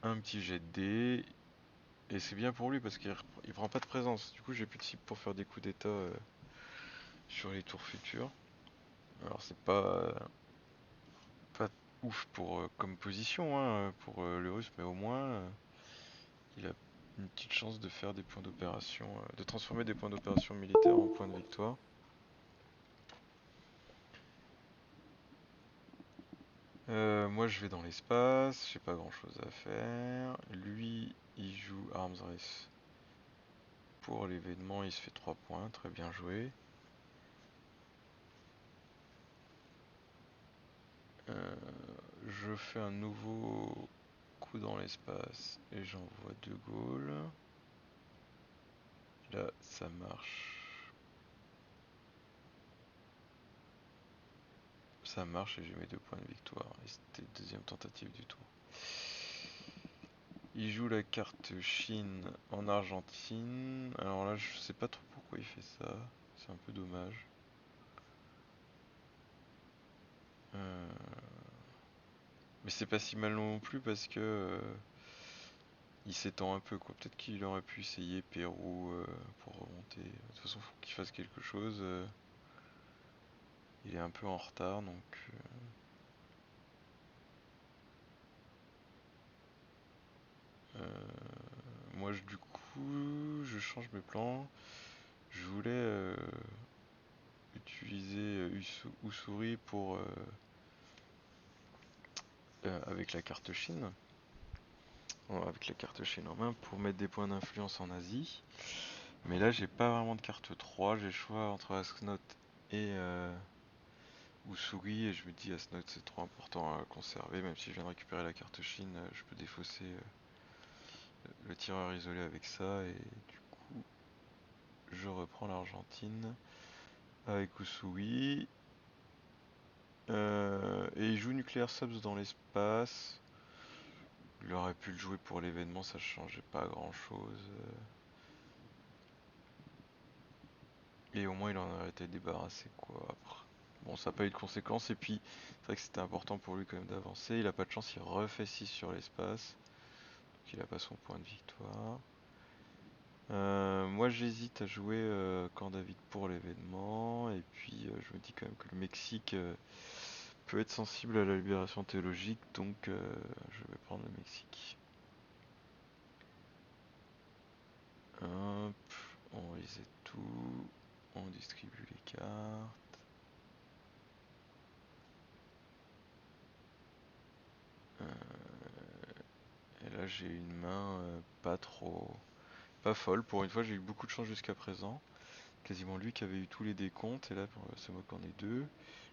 un petit jet de dés, et c'est bien pour lui parce qu'il prend pas de présence. Du coup j'ai plus de cible pour faire des coups d'état sur les tours futurs. Alors c'est pas ouf pour comme position hein, pour le russe, mais au moins il a une petite chance de faire des points d'opération, de transformer des points d'opération militaires en points de victoire. Moi je vais dans l'espace, j'ai pas grand chose à faire. Lui il joue Arms Race pour l'événement, il se fait 3 points, très bien joué. Je fais un nouveau coup dans l'espace et j'envoie De Gaulle. Là ça marche. Ça marche et j'ai mes 2 points de victoire. Et c'était deuxième tentative du tour. Il joue la carte Chine en Argentine. Alors là, je sais pas trop pourquoi il fait ça. C'est un peu dommage. Mais c'est pas si mal non plus parce que il s'étend un peu quoi. Peut-être qu'il aurait pu essayer Pérou pour remonter. De toute façon, faut qu'il fasse quelque chose. Il est un peu en retard donc. Moi, du coup, je change mes plans. Je voulais utiliser Usuri pour avec la carte Chine. Avec la carte Chine en main pour mettre des points d'influence en Asie. Mais là, j'ai pas vraiment de carte 3. J'ai le choix entre Asnot et Usuri. Et je me dis, Asnot, c'est trop important à conserver. Même si je viens de récupérer la carte Chine, je peux défausser le tireur isolé avec ça. Et du coup, je reprends l'Argentine avec Usui. Et il joue Nuclear Subs dans l'espace. Il aurait pu le jouer pour l'événement, ça changeait pas grand chose. Et au moins il en aurait été débarrassé quoi après. Bon, ça n'a pas eu de conséquences. Et puis c'est vrai que c'était important pour lui quand même d'avancer. Il a pas de chance, il refait 6 sur l'espace. Donc il a pas son point de victoire. Moi j'hésite à jouer Camp David pour l'événement. Et puis je me dis quand même que le Mexique peut être sensible à la libération théologique. Donc je vais prendre le Mexique. Hop, on reset tout. On distribue les cartes. Et là j'ai une main pas folle. Pour une fois j'ai eu beaucoup de chance jusqu'à présent. Quasiment lui qui avait eu tous les décomptes et là c'est moi qui en ai deux.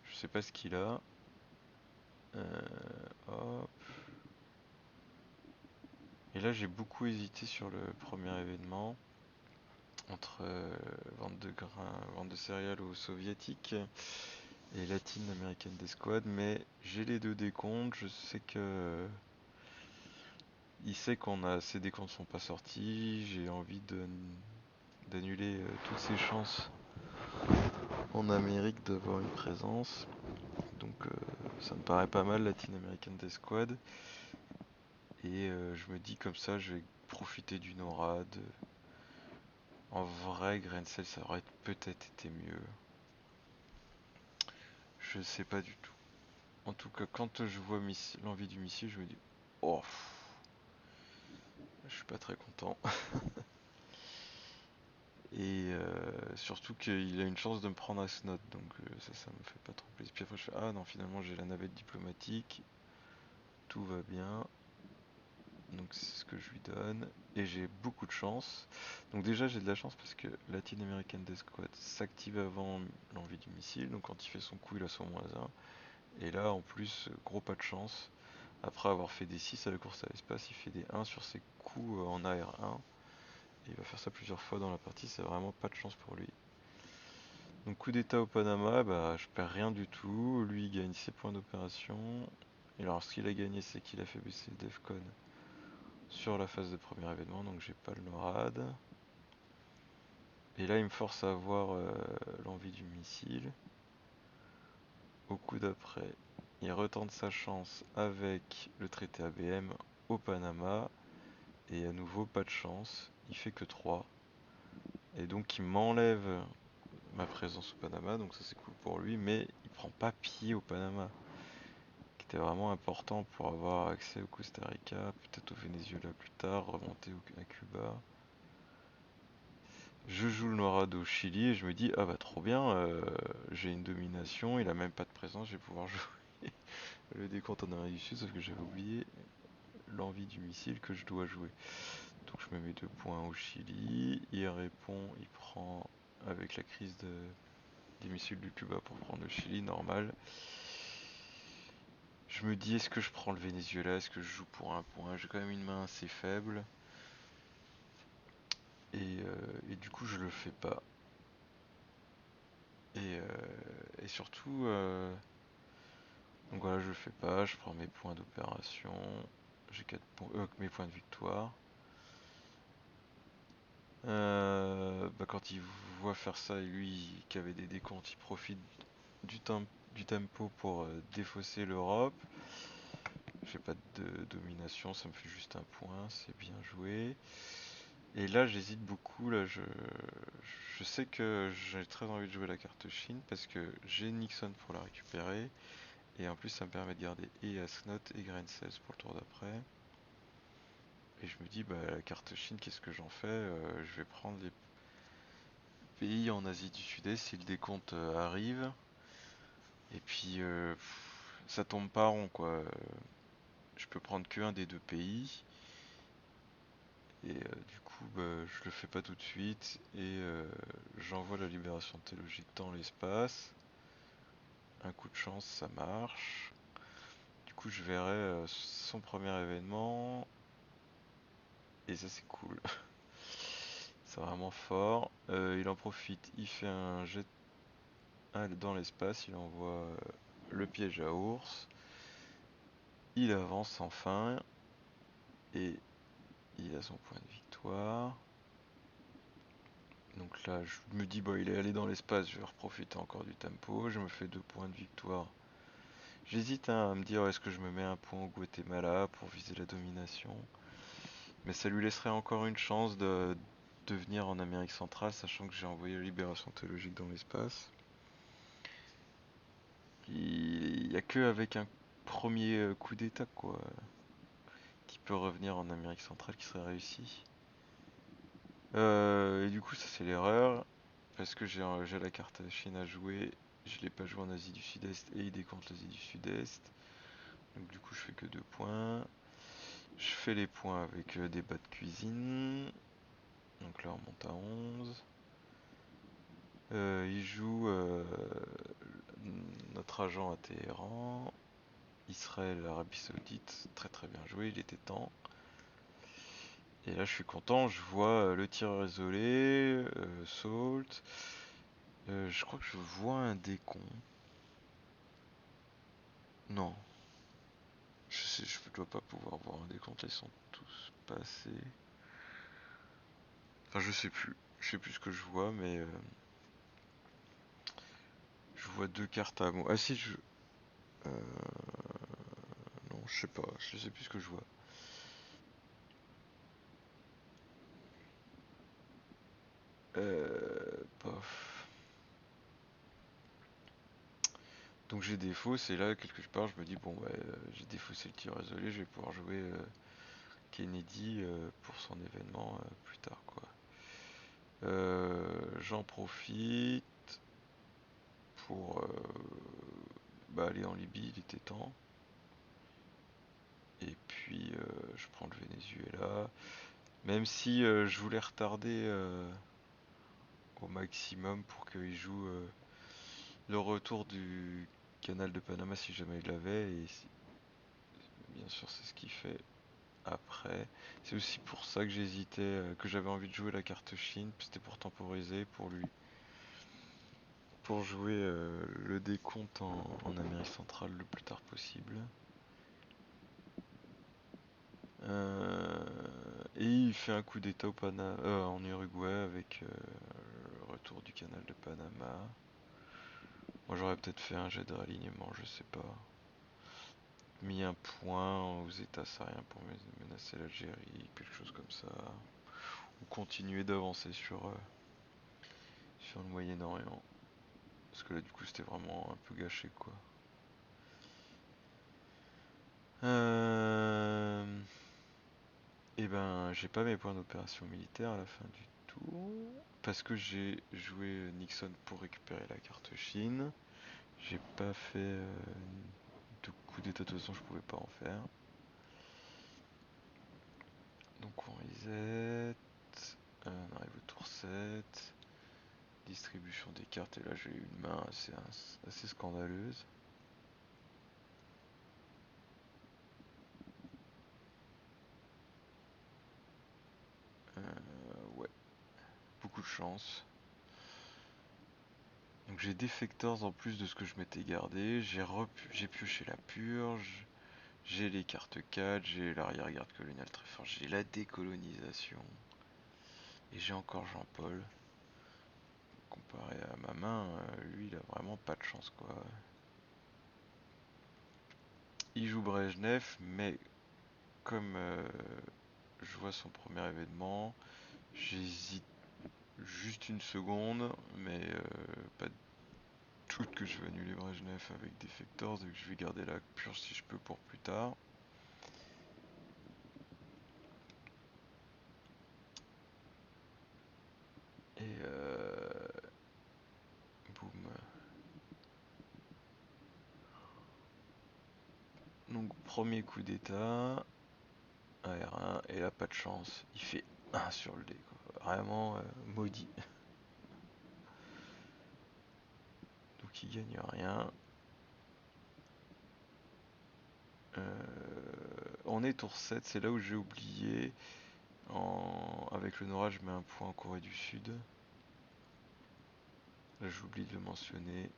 Je sais pas ce qu'il a. Hop. Et là j'ai beaucoup hésité sur le premier événement entre vente de grains, vente de céréales aux soviétiques et Latin American Escouade, mais j'ai les deux décomptes. Je sais que il sait qu'on a ces décomptes sont pas sortis. J'ai envie d'annuler toutes ses chances en Amérique d'avoir une présence. Donc ça me paraît pas mal Latin American Death Squad. Et je me dis comme ça je vais profiter du NORAD. En vrai Grencel ça aurait peut-être été mieux. Je sais pas du tout. En tout cas quand je vois l'envie du missile je me dis oh je suis pas très content. Et surtout qu'il a une chance de me prendre à Snot, donc ça me fait pas trop plaisir. Puis après je fais ah non finalement j'ai la navette diplomatique, tout va bien, donc c'est ce que je lui donne, et j'ai beaucoup de chance. Donc déjà j'ai de la chance parce que Latin American Death Squad s'active avant l'envie du missile, donc quand il fait son coup il a son -1, Et là, en plus, gros pas de chance. Après avoir fait des 6 à la course à l'espace, il fait des 1 sur ses coups en AR1. Et il va faire ça plusieurs fois dans la partie, c'est vraiment pas de chance pour lui. Donc coup d'état au Panama, bah je perds rien du tout. Lui il gagne ses points d'opération. Et alors ce qu'il a gagné, c'est qu'il a fait baisser le Defcon sur la phase de premier événement, donc j'ai pas le NORAD. Et là il me force à avoir l'envie du missile. Au coup d'après, il retente sa chance avec le traité ABM au Panama. Et à nouveau pas de chance, il fait que 3. Et donc il m'enlève ma présence au Panama, donc ça c'est cool pour lui, mais il prend pas pied au Panama, qui était vraiment important pour avoir accès au Costa Rica, peut-être au Venezuela plus tard, remonter à Cuba. Je joue le Noirade au Chili et je me dis ah bah trop bien, j'ai une domination, il a même pas de présence, je vais pouvoir jouer le décompte en Amérique du Sud, sauf que j'avais oublié l'envie du missile que je dois jouer. Donc je me mets 2 points au Chili, il répond, il prend avec la crise des missiles du Cuba pour prendre le Chili, normal. Je me dis est-ce que je prends le Venezuela, est-ce que je joue pour un point, j'ai quand même une main assez faible. Et du coup je le fais pas. Et surtout, donc voilà, je le fais pas, je prends mes points d'opération, j'ai 4 points, mes points de victoire. Bah quand il voit faire ça et lui qui avait des décomptes, il profite du, du tempo pour défausser l'Europe. J'ai pas de domination, ça me fait juste un point, c'est bien joué. Et là j'hésite beaucoup, là je sais que j'ai très envie de jouer la carte Chine parce que j'ai Nixon pour la récupérer. Et en plus ça me permet de garder et Asnot et Grain 16 pour le tour d'après. Et je me dis bah la carte Chine qu'est-ce que j'en fais, je vais prendre les pays en Asie du Sud-Est si le décompte arrive. Et puis ça tombe pas rond quoi. Je peux prendre que un des deux pays. Et du coup bah, je le fais pas tout de suite. Et j'envoie la libération théologique dans l'espace. Un coup de chance ça marche. Du coup je verrai son premier événement. Et ça c'est cool. C'est vraiment fort. Il en profite, il fait un jet dans l'espace, il envoie le piège à ours. Il avance enfin. Et il a son point de victoire. Donc là, je me dis, bah, il est allé dans l'espace, je vais reprofiter encore du tempo. Je me fais 2 points de victoire. J'hésite hein, à me dire, est-ce que je me mets un point au Guatemala pour viser la domination. Mais ça lui laisserait encore une chance de venir en Amérique centrale, sachant que j'ai envoyé la libération théologique dans l'espace. Il n'y a que avec un premier coup d'état, quoi, qui peut revenir en Amérique centrale qui serait réussi. Et du coup, ça c'est l'erreur. Parce que j'ai la carte Chine à jouer, je l'ai pas joué en Asie du Sud-Est et il décompte l'Asie du Sud-Est. Donc du coup je fais que 2 points. Je fais les points avec des bas de cuisine. Donc là on monte à 11. Il joue notre agent à Téhéran. Israël, Arabie Saoudite, très très bien joué, il était temps. Et là je suis content, je vois le tireur isolé, Salt. Je crois que je vois un décompte. Non, je dois pas pouvoir voir un décompte, ils sont tous passés. Enfin, je sais plus. Je sais plus ce que je vois, mais je vois 2 cartes à moi. Ah si, euh, non, je sais pas. Je sais plus ce que je vois. Pof. Donc j'ai défaussé, et là, quelque part, je me dis, bon, ouais, j'ai défaussé le tir isolé, je vais pouvoir jouer Kennedy pour son événement plus tard, quoi. J'en profite pour bah, aller en Libye, il était temps. Et puis je prends le Venezuela. Même si je voulais retarder au maximum pour qu'il joue le retour du canal de Panama si jamais il l'avait, et bien sûr c'est ce qu'il fait après. C'est aussi pour ça que j'hésitais, que j'avais envie de jouer la carte Chine, c'était pour temporiser, pour jouer le décompte en Amérique centrale le plus tard possible. Et il fait un coup d'état en Uruguay avec le retour du canal de Panama. Moi j'aurais peut-être fait un jet de réalignement, je sais pas. Mis un point aux États sahariens pour menacer l'Algérie, quelque chose comme ça. Ou continuer d'avancer sur le Moyen-Orient. Parce que là du coup c'était vraiment un peu gâché quoi. Et ben j'ai pas mes points d'opération militaire à la fin du tour. Parce que j'ai joué Nixon pour récupérer la carte Chine. J'ai pas fait de coup d'état, de toute façon je pouvais pas en faire. Donc on reset. On arrive au tour 7. Distribution des cartes, et là j'ai eu une main assez scandaleuse. Ouais, beaucoup de chance. Donc j'ai Defectors en plus de ce que je m'étais gardé. J'ai pioché la purge. J'ai les cartes 4, j'ai l'arrière-garde coloniale très fort, j'ai la décolonisation. Et j'ai encore Jean-Paul. Comparé à ma main, lui il a vraiment pas de chance quoi. Il joue Brejnev, mais comme je vois son premier événement, j'hésite juste une seconde, mais pas de doute que je vais annuler Brejnev avec Defectors et que je vais garder la purge si je peux pour plus tard. Et boum. Donc premier coup d'état, AR1, et là pas de chance, il fait 1 sur le dé quoi. Vraiment maudit. Donc il gagne rien. On est tour 7, c'est là où j'ai oublié. Avec le Nora, je mets un point en Corée du Sud. Là, j'oublie de le mentionner.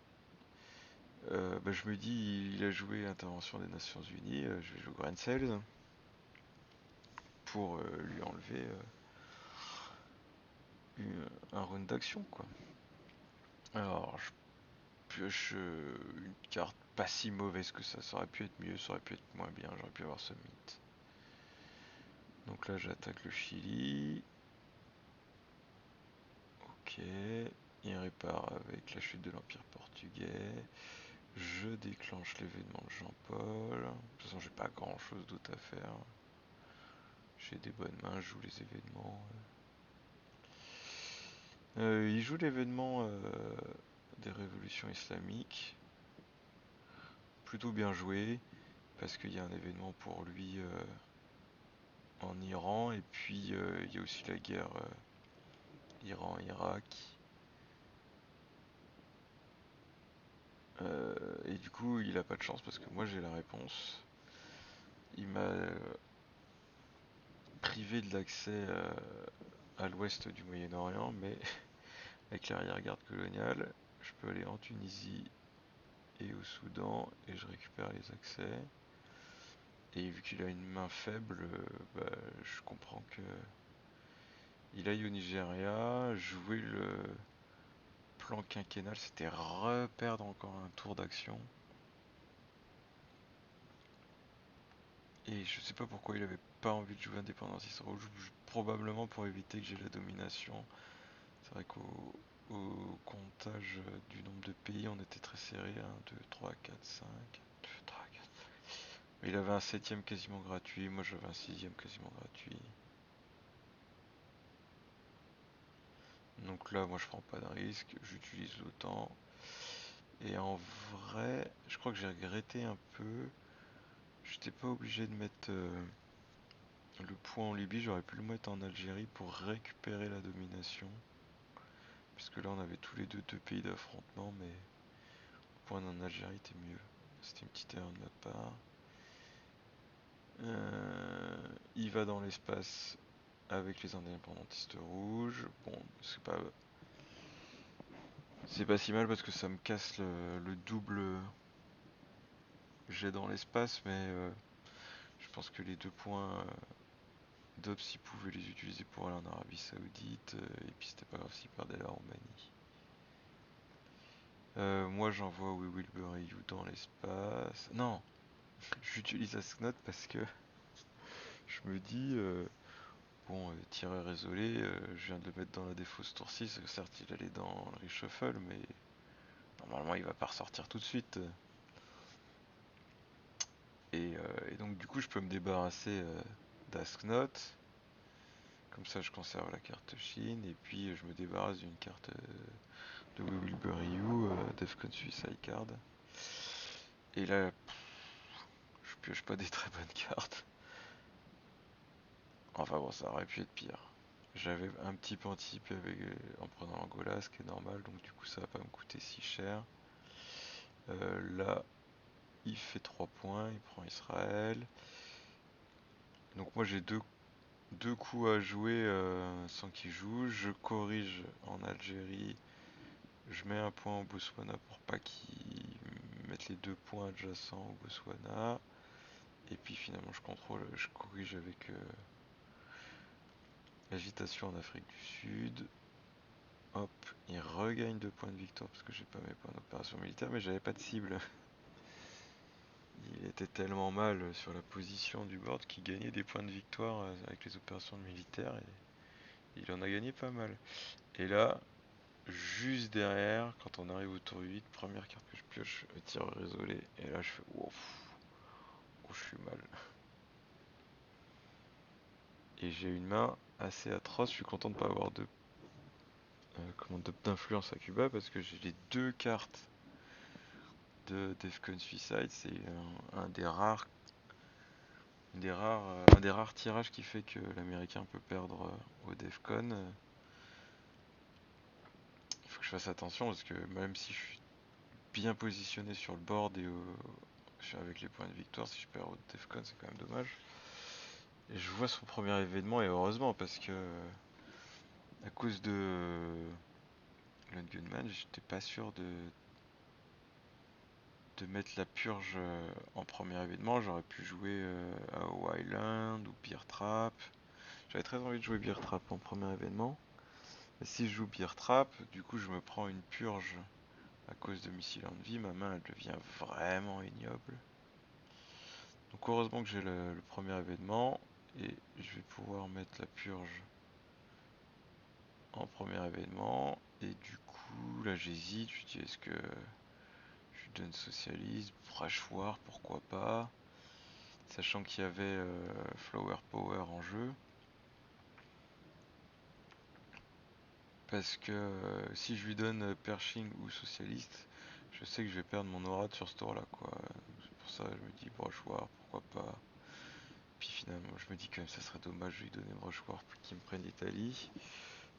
Je me dis, il a joué Intervention des Nations Unies. Je vais jouer Grand Sales pour lui enlever un round d'action, quoi. Alors, je pioche une carte pas si mauvaise que ça aurait pu être mieux, ça aurait pu être moins bien, j'aurais pu avoir ce mythe. Donc là, j'attaque le Chili. Ok, il répare avec la chute de l'Empire portugais. Je déclenche l'événement de Jean-Paul. De toute façon, j'ai pas grand chose d'autre à faire. J'ai des bonnes mains, je joue les événements. Il joue l'événement des révolutions islamiques. Plutôt bien joué, parce qu'il y a un événement pour lui en Iran, et puis il y a aussi la guerre Iran-Irak. Et du coup, il a pas de chance parce que moi j'ai la réponse. Il m'a privé de l'accès à l'ouest du Moyen-Orient, mais avec l'arrière-garde coloniale, je peux aller en Tunisie et au Soudan et je récupère les accès. Et vu qu'il a une main faible, je comprends que il aille au Nigeria. Jouer le plan quinquennal, c'était reperdre encore un tour d'action. Et je sais pas pourquoi il avait pas envie de jouer Indépendance Rouge, probablement pour éviter que j'ai la domination. C'est vrai qu'au comptage du nombre de pays, on était très serré. 1, 2, 3, 4, 5. 2, 3, 4. Mais il avait un septième quasiment gratuit, moi j'avais un sixième quasiment gratuit. Donc là, moi je prends pas de risque, j'utilise l'OTAN. Et en vrai, je crois que j'ai regretté un peu. J'étais pas obligé de mettre le point en Libye, j'aurais pu le mettre en Algérie pour récupérer la domination. Puisque là on avait tous les deux pays d'affrontement, mais points en Algérie, t'es mieux. C'était une petite erreur de ma part. Il va dans l'espace avec les indépendantistes rouges. Bon, c'est pas si mal parce que ça me casse le double jet dans l'espace, mais je pense que les 2 points d'Obs, ils pouvaient les utiliser pour aller en Arabie Saoudite, et puis c'était pas grave s'ils perdaient la Roumanie. Moi j'envoie We Will Bury You dans l'espace. Non, j'utilise Asknot parce que je me dis, bon, tireur isolé, je viens de le mettre dans la défausse tour 6, certes il allait dans le reshuffle, mais normalement il va pas ressortir tout de suite. Et donc du coup je peux me débarrasser d'Asknot, comme ça je conserve la carte Chine, et puis je me débarrasse d'une carte de We Will Bury You, Defcon Suicide Card. Et là, je pioche pas des très bonnes cartes. Enfin bon, ça aurait pu être pire. J'avais un petit peu anticipé en prenant l'Angola, ce qui est normal, donc du coup ça va pas me coûter si cher. Là, il fait 3 points, il prend Israël. Donc moi j'ai deux coups à jouer sans qu'il joue. Je corrige en Algérie. Je mets un point au Botswana pour pas qu'il mette les 2 points adjacents au Botswana. Et puis finalement je corrige avec l'agitation en Afrique du Sud. Hop, il regagne 2 points de victoire parce que j'ai pas mes points d'opération militaire, mais j'avais pas de cible. Il était tellement mal sur la position du board qu'il gagnait des points de victoire avec les opérations militaires et il en a gagné pas mal. Et là, juste derrière, quand on arrive au tour 8, première carte que je pioche, tireur isolé, et là je fais ouf, oh, je suis mal. Et j'ai une main assez atroce, je suis content de pas avoir d'influence à Cuba parce que j'ai les 2 cartes de Defcon Suicide, c'est un des rares tirages qui fait que l'américain peut perdre au Defcon. Il faut que je fasse attention parce que même si je suis bien positionné sur le board et avec les points de victoire, si je perds au Defcon, c'est quand même dommage. Et je vois son premier événement, et heureusement, parce que à cause de Lone Gunman, j'étais pas sûr de mettre la purge en premier événement. J'aurais pu jouer à Wildland ou Beer Trap. J'avais très envie de jouer Beer Trap en premier événement. Mais si je joue Beer Trap, du coup je me prends une purge à cause de Missile Envy. Ma main elle devient vraiment ignoble. Donc heureusement que j'ai le premier événement. Et je vais pouvoir mettre la purge en premier événement. Et du coup là j'hésite. Je me dis est-ce que je lui donne socialisme, War, pourquoi pas. Sachant qu'il y avait Flower Power en jeu. Parce que si je lui donne Pershing ou Socialiste, je sais que je vais perdre mon aura sur ce tour là quoi. C'est pour ça que je me dis Brochoir, pourquoi pas. Puis finalement je me dis quand même ça serait dommage de lui donner Brochoir pour qu'il me prenne l'Italie.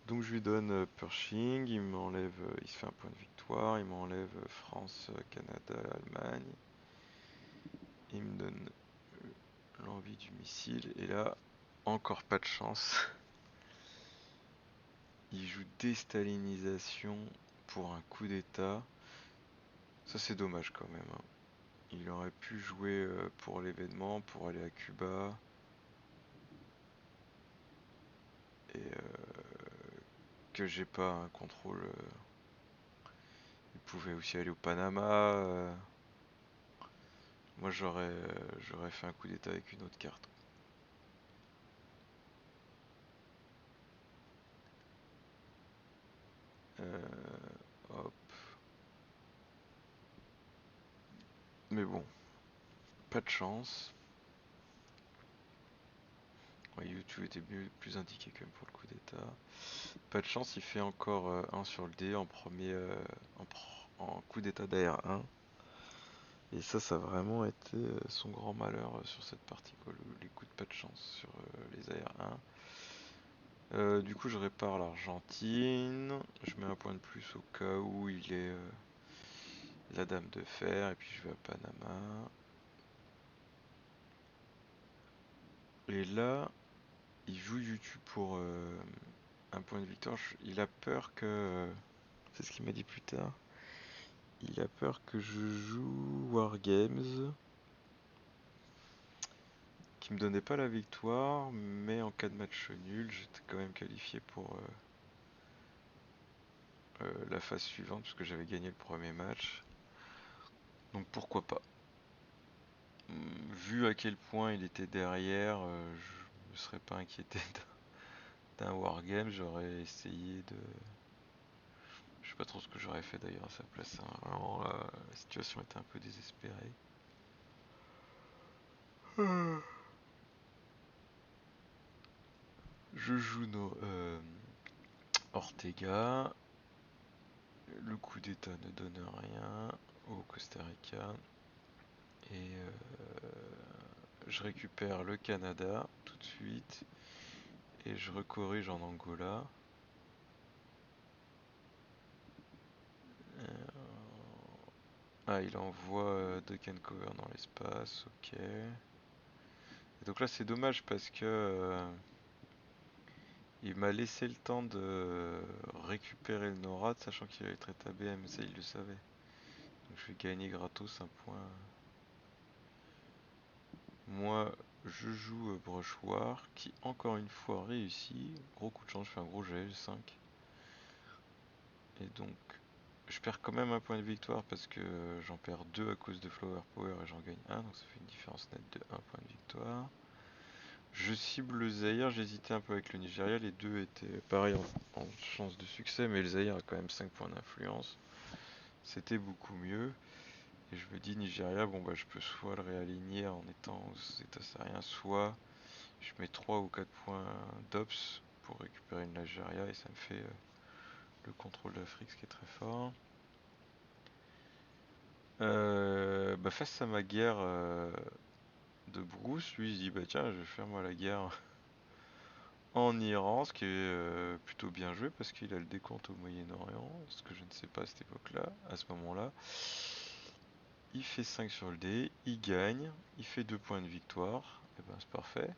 Donc je lui donne Pershing, il m'enlève, il se fait un point de victoire, il m'enlève France, Canada, Allemagne. Il me donne l'envie du missile et là encore pas de chance. Il joue déstalinisation pour un coup d'état. Ça c'est dommage quand même, hein. Il aurait pu jouer pour l'événement, pour aller à Cuba. Et que j'ai pas un contrôle. Il pouvait aussi aller au Panama. Moi j'aurais fait un coup d'état avec une autre carte. Hop. Mais bon, pas de chance. Ouais, YouTube était plus indiqué quand même pour le coup d'état. Pas de chance, il fait encore 1 sur le dé en premier en coup d'état d'AR1. Et ça a vraiment été son grand malheur sur cette partie, quoi, les coups de pas de chance sur les AR1. Du coup, je répare l'Argentine. Je mets un point de plus au cas où il est la dame de fer, et puis je vais à Panama. Et là, il joue YouTube pour un point de victoire. Il a peur que... c'est ce qu'il m'a dit plus tard. Il a peur que je joue Wargames, qui me donnait pas la victoire, mais en cas de match nul, j'étais quand même qualifié pour la phase suivante, parce que j'avais gagné le premier match. Donc pourquoi pas. Vu à quel point il était derrière, je me serais pas inquiété d'un wargame, j'aurais essayé de... Je sais pas trop ce que j'aurais fait d'ailleurs à sa place, hein. Vraiment, la situation était un peu désespérée. Je joue Ortega. Le coup d'état ne donne rien au Costa Rica. Et je récupère le Canada tout de suite. Et je recorrige en Angola. Ah, il envoie Duck and Cover dans l'espace, ok. Et donc là c'est dommage parce que il m'a laissé le temps de récupérer le NORAD, sachant qu'il allait traiter ABM, ça il le savait. Donc je vais gagner gratos un point. Moi je joue Brush War, qui encore une fois réussit. Gros coup de chance, je fais un gros GL5. Et donc je perds quand même un point de victoire parce que j'en perds deux à cause de Flower Power et j'en gagne un, donc ça fait une différence nette de un point de victoire. Je cible le Zaïre, j'hésitais un peu avec le Nigeria, les deux étaient pareils en chance de succès, mais le Zaïre a quand même 5 points d'influence. C'était beaucoup mieux. Et je me dis Nigeria, bon bah je peux soit le réaligner en étant aux états sahariens, soit je mets 3 ou 4 points d'Ops pour récupérer une Nigeria et ça me fait le contrôle d'Afrique, ce qui est très fort. Bah face à ma guerre de Bruce, lui il se dit bah tiens je vais faire moi la guerre en Iran, ce qui est plutôt bien joué parce qu'il a le décompte au Moyen-Orient, ce que je ne sais pas à cette époque-là, à ce moment-là. Il fait 5 sur le dé, il gagne, il fait 2 points de victoire, et ben c'est parfait.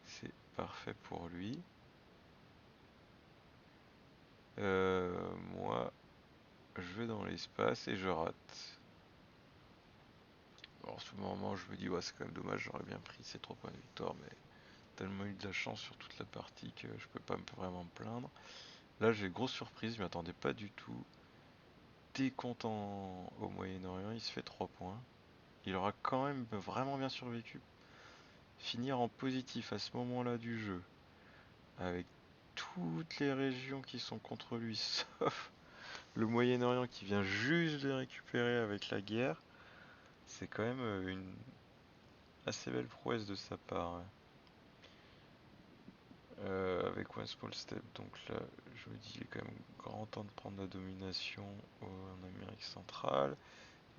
C'est parfait pour lui. Moi, je vais dans l'espace et je rate. Alors, en ce moment, je me dis, ouais, c'est quand même dommage, j'aurais bien pris ces 3 points de victoire, mais tellement eu de la chance sur toute la partie que je peux pas vraiment me plaindre. Là, j'ai grosse surprise, je m'y attendais pas du tout. Décompte au Moyen-Orient, il se fait 3 points. Il aura quand même vraiment bien survécu. Finir en positif à ce moment-là du jeu, avec toutes les régions qui sont contre lui, sauf le Moyen-Orient qui vient juste de récupérer avec la guerre, c'est quand même une assez belle prouesse de sa part, ouais. Avec One Small Step, donc là je me dis il est quand même grand temps de prendre la domination en Amérique centrale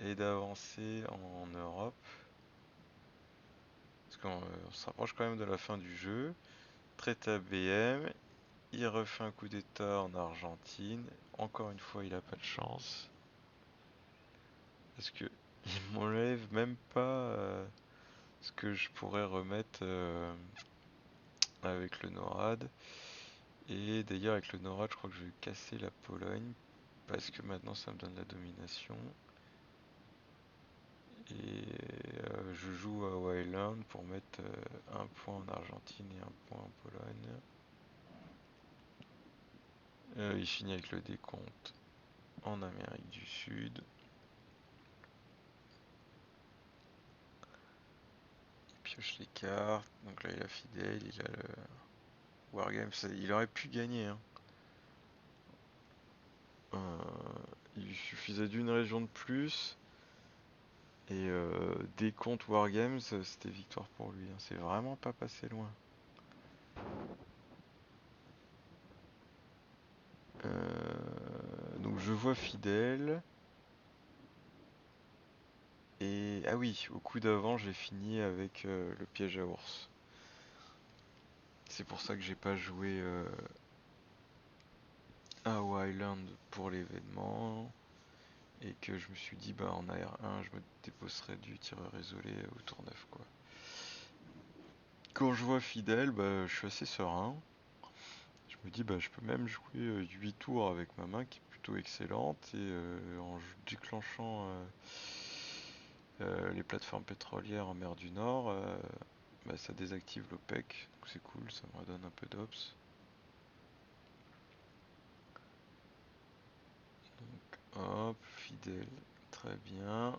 et d'avancer en Europe. Parce qu'on se rapproche quand même de la fin du jeu. Traite ABM, il refait un coup d'état en Argentine. Encore une fois, il a pas de chance. Parce que il m'enlève même pas ce que je pourrais remettre avec le NORAD. Et d'ailleurs, avec le NORAD, je crois que je vais casser la Pologne. Parce que maintenant, ça me donne la domination. Et je joue à Wildland pour mettre un point en Argentine et un point en Pologne. Il finit avec le décompte en Amérique du Sud. Il pioche les cartes. Donc là, il a Fidèle, il a le Wargame. Il aurait pu gagner, hein. Il lui suffisait d'une région de plus. Et décompte Wargames, c'était victoire pour lui, hein. C'est vraiment pas passé loin. Donc je vois Fidèle. Et ah oui, au coup d'avant, j'ai fini avec le piège à ours. C'est pour ça que j'ai pas joué à Island pour l'événement. Et que je me suis dit, bah en AR1, je me déposerai du tireur isolé au tour 9, quoi. Quand je vois Fidèle, bah je suis assez serein. Je me dis, bah je peux même jouer 8 tours avec ma main qui est plutôt excellente, et en déclenchant les plateformes pétrolières en mer du Nord, bah, ça désactive l'OPEC, donc c'est cool, ça me redonne un peu d'ops. Donc hop, Fidèle, très bien.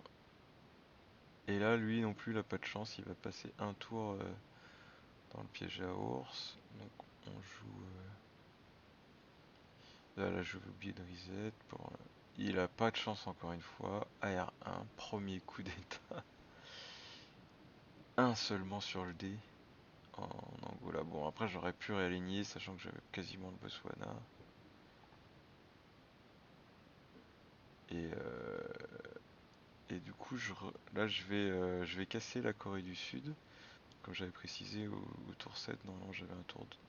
Et là, lui non plus, il a pas de chance, il va passer un tour dans le piège à ours. Donc on joue... Là, je vais oublier de reset. Il a pas de chance encore une fois. AR1, premier coup d'état. Un seulement sur le dé en Angola. Bon, après j'aurais pu réaligner, sachant que j'avais quasiment le Botswana. Et, et du coup, là je vais casser la Corée du Sud. Comme j'avais précisé au tour 7, normalement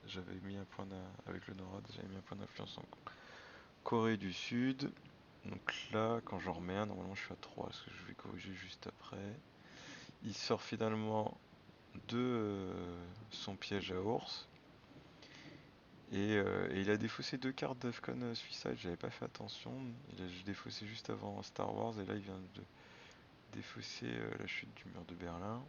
j'avais mis un point avec le NORAD, j'avais mis un point d'influence en Corée du Sud. Donc là, quand j'en remets un, normalement je suis à 3, parce que je vais corriger juste après. Il sort finalement de son piège à ours. Et il a défaussé deux cartes d'Afcon Suicide, j'avais pas fait attention. Il a défaussé juste avant Star Wars, et là il vient de défausser la chute du mur de Berlin.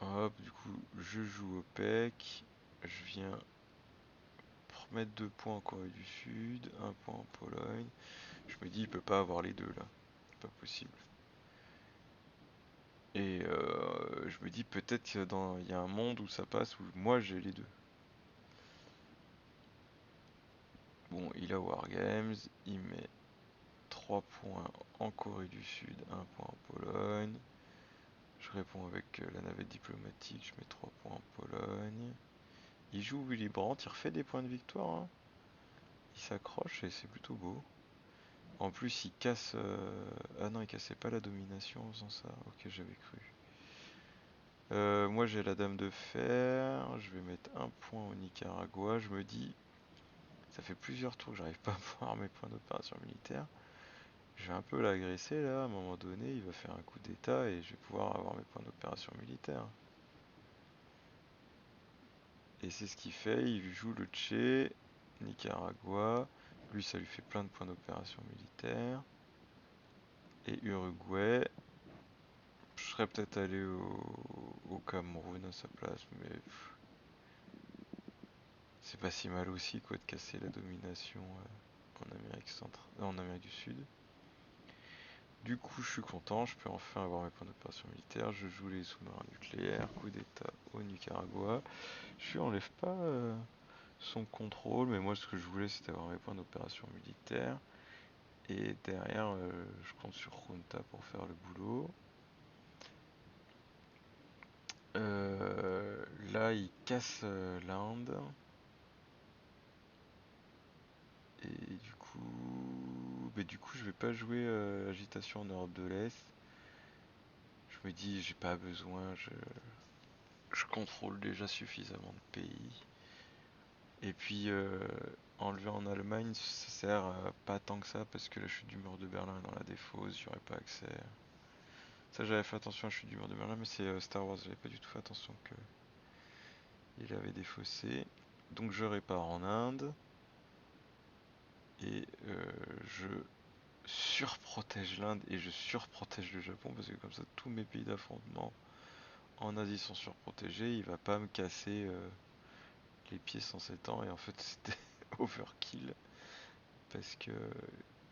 Hop, du coup je joue au PEC, je viens remettre 2 points en Corée du Sud, un point en Pologne. Je me dis il peut pas avoir les deux là, c'est pas possible. Et je me dis peut-être qu'il y a un monde où ça passe, où moi j'ai les deux. Bon, il a Wargames, il met 3 points en Corée du Sud, un point en Pologne. Je réponds avec la navette diplomatique, je mets 3 points en Pologne. Il joue Willy Brandt, il refait des points de victoire, hein. Il s'accroche et c'est plutôt beau. En plus, il casse... Ah non, il cassait pas la domination en faisant ça. Ok, j'avais cru. Moi, j'ai la dame de fer. Je vais mettre un point au Nicaragua. Je me dis, ça fait plusieurs tours que j'arrive pas à voir mes points d'opération militaire. Je vais un peu l'agresser là. À un moment donné, il va faire un coup d'état et je vais pouvoir avoir mes points d'opération militaire. Et c'est ce qu'il fait. Il joue le Tché, Nicaragua. Lui, ça lui fait plein de points d'opération militaire. Et Uruguay. Je serais peut-être allé au Cameroun à sa place, mais c'est pas si mal aussi quoi de casser la domination en Amérique centrale, en Amérique du Sud. Du coup, je suis content, je peux enfin avoir mes points d'opération militaire. Je joue les sous-marins nucléaires, coup d'état au Nicaragua. Je lui enlève pas son contrôle, mais moi ce que je voulais c'était avoir mes points d'opération militaire. Et derrière, je compte sur Junta pour faire le boulot. Là, il casse l'Inde. Et du coup, je vais pas jouer agitation en Europe de l'Est. Je me dis, j'ai pas besoin, je contrôle déjà suffisamment de pays. Et puis, enlever en Allemagne, ça sert pas tant que ça, parce que la chute du mur de Berlin est dans la défausse, j'aurais pas accès. Ça, j'avais fait attention à la chute du mur de Berlin, mais c'est Star Wars, j'avais pas du tout fait attention que il avait défaussé. Donc, je répare en Inde. Et je surprotège l'Inde et je surprotège le Japon parce que comme ça tous mes pays d'affrontement en Asie sont surprotégés, il va pas me casser les pieds sans 7 ans et en fait c'était overkill parce que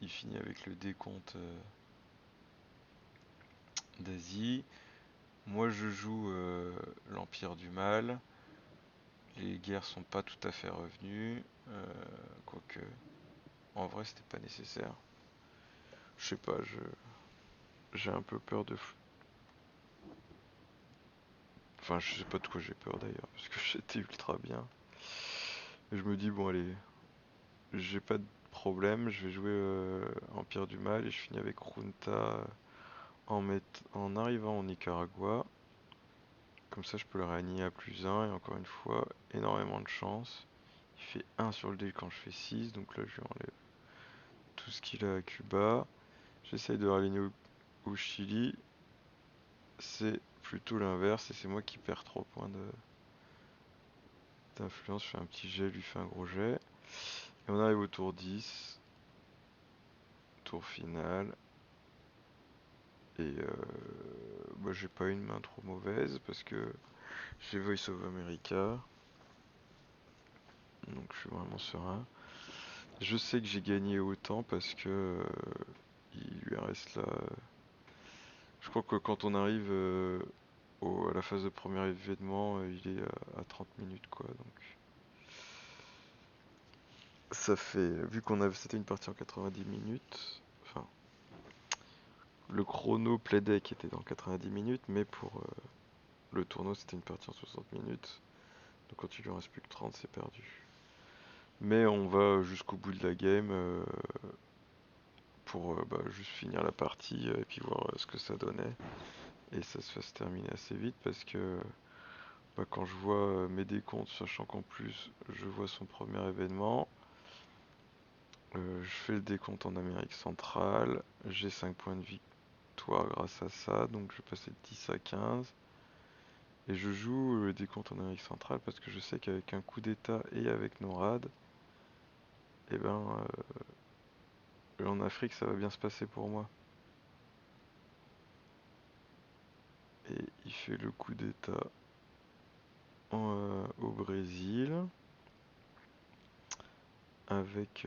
il finit avec le décompte d'Asie. Moi je joue l'Empire du Mal, les guerres sont pas tout à fait revenues, quoique en vrai c'était pas nécessaire. Je sais pas, j'ai un peu peur de... Enfin, je sais pas de quoi j'ai peur d'ailleurs, parce que j'étais ultra bien. Et je me dis, bon, allez, j'ai pas de problème, je vais jouer Empire du Mal et je finis avec Junta en arrivant au Nicaragua. Comme ça, je peux le réaligner à +1 et encore une fois, énormément de chance. Il Il fait 1 sur le dé quand je fais 6, donc là je lui enlève tout ce qu'il a à Cuba. J'essaye de raligner au Chili. C'est plutôt l'inverse et c'est moi qui perds 3 points d'influence. Je fais un petit jet, lui fait un gros jet. Et on arrive au tour 10. Tour final. Et bah, j'ai pas une main trop mauvaise parce que j'ai Voice of America. Donc je suis vraiment serein. Je sais que j'ai gagné autant parce que il lui reste là. Je crois que quand on arrive à la phase de premier événement, il est à 30 minutes quoi. Donc ça fait, vu qu'on avait, c'était une partie en 90 minutes. Enfin, le chrono playdeck était dans 90 minutes, mais pour le tournoi c'était une partie en 60 minutes. Donc quand il lui en reste plus que 30, c'est perdu. Mais on va jusqu'au bout de la game pour bah, juste finir la partie et puis voir ce que ça donnait. Et ça se fasse terminer assez vite parce que bah, quand je vois mes décomptes, sachant qu'en plus je vois son premier événement, je fais le décompte en Amérique centrale, j'ai 5 points de victoire grâce à ça, donc je vais passer de 10 à 15. Et je joue le décompte en Amérique centrale parce que je sais qu'avec un coup d'état et avec NORAD, et ben en Afrique ça va bien se passer pour moi. Et il fait le coup d'état au Brésil avec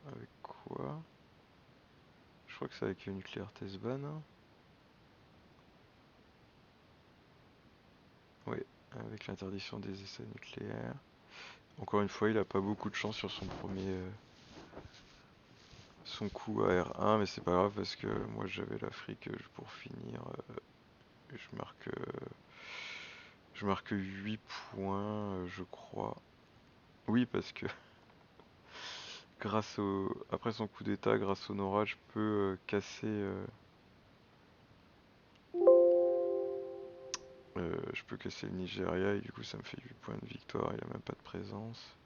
avec quoi? Je crois que c'est avec le nucléaire Tesban. Hein. Oui, avec l'interdiction des essais nucléaires. Encore une fois, il a pas beaucoup de chance sur son premier son coup à R1, mais c'est pas grave parce que moi j'avais l'Afrique pour finir. Je marque 8 points, je crois. Oui, parce que après son coup d'état, grâce au Nora, je peux casser. Je peux casser le Nigeria et du coup ça me fait 8 points de victoire, il a même pas de présence.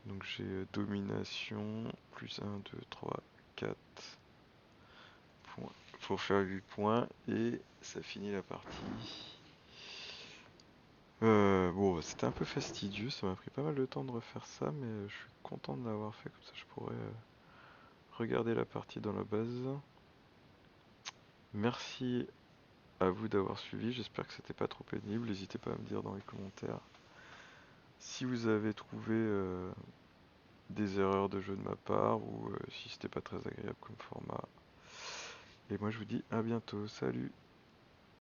Donc j'ai domination, plus 1, 2, 3, 4 points. Pour faire 8 points et ça finit la partie. Bon, c'était un peu fastidieux, ça m'a pris pas mal de temps de refaire ça, mais je suis content de l'avoir fait, comme ça je pourrais regarder la partie dans la base. Merci à vous d'avoir suivi, j'espère que c'était pas trop pénible, n'hésitez pas à me dire dans les commentaires si vous avez trouvé des erreurs de jeu de ma part ou si c'était pas très agréable comme format. Et moi je vous dis à bientôt, salut!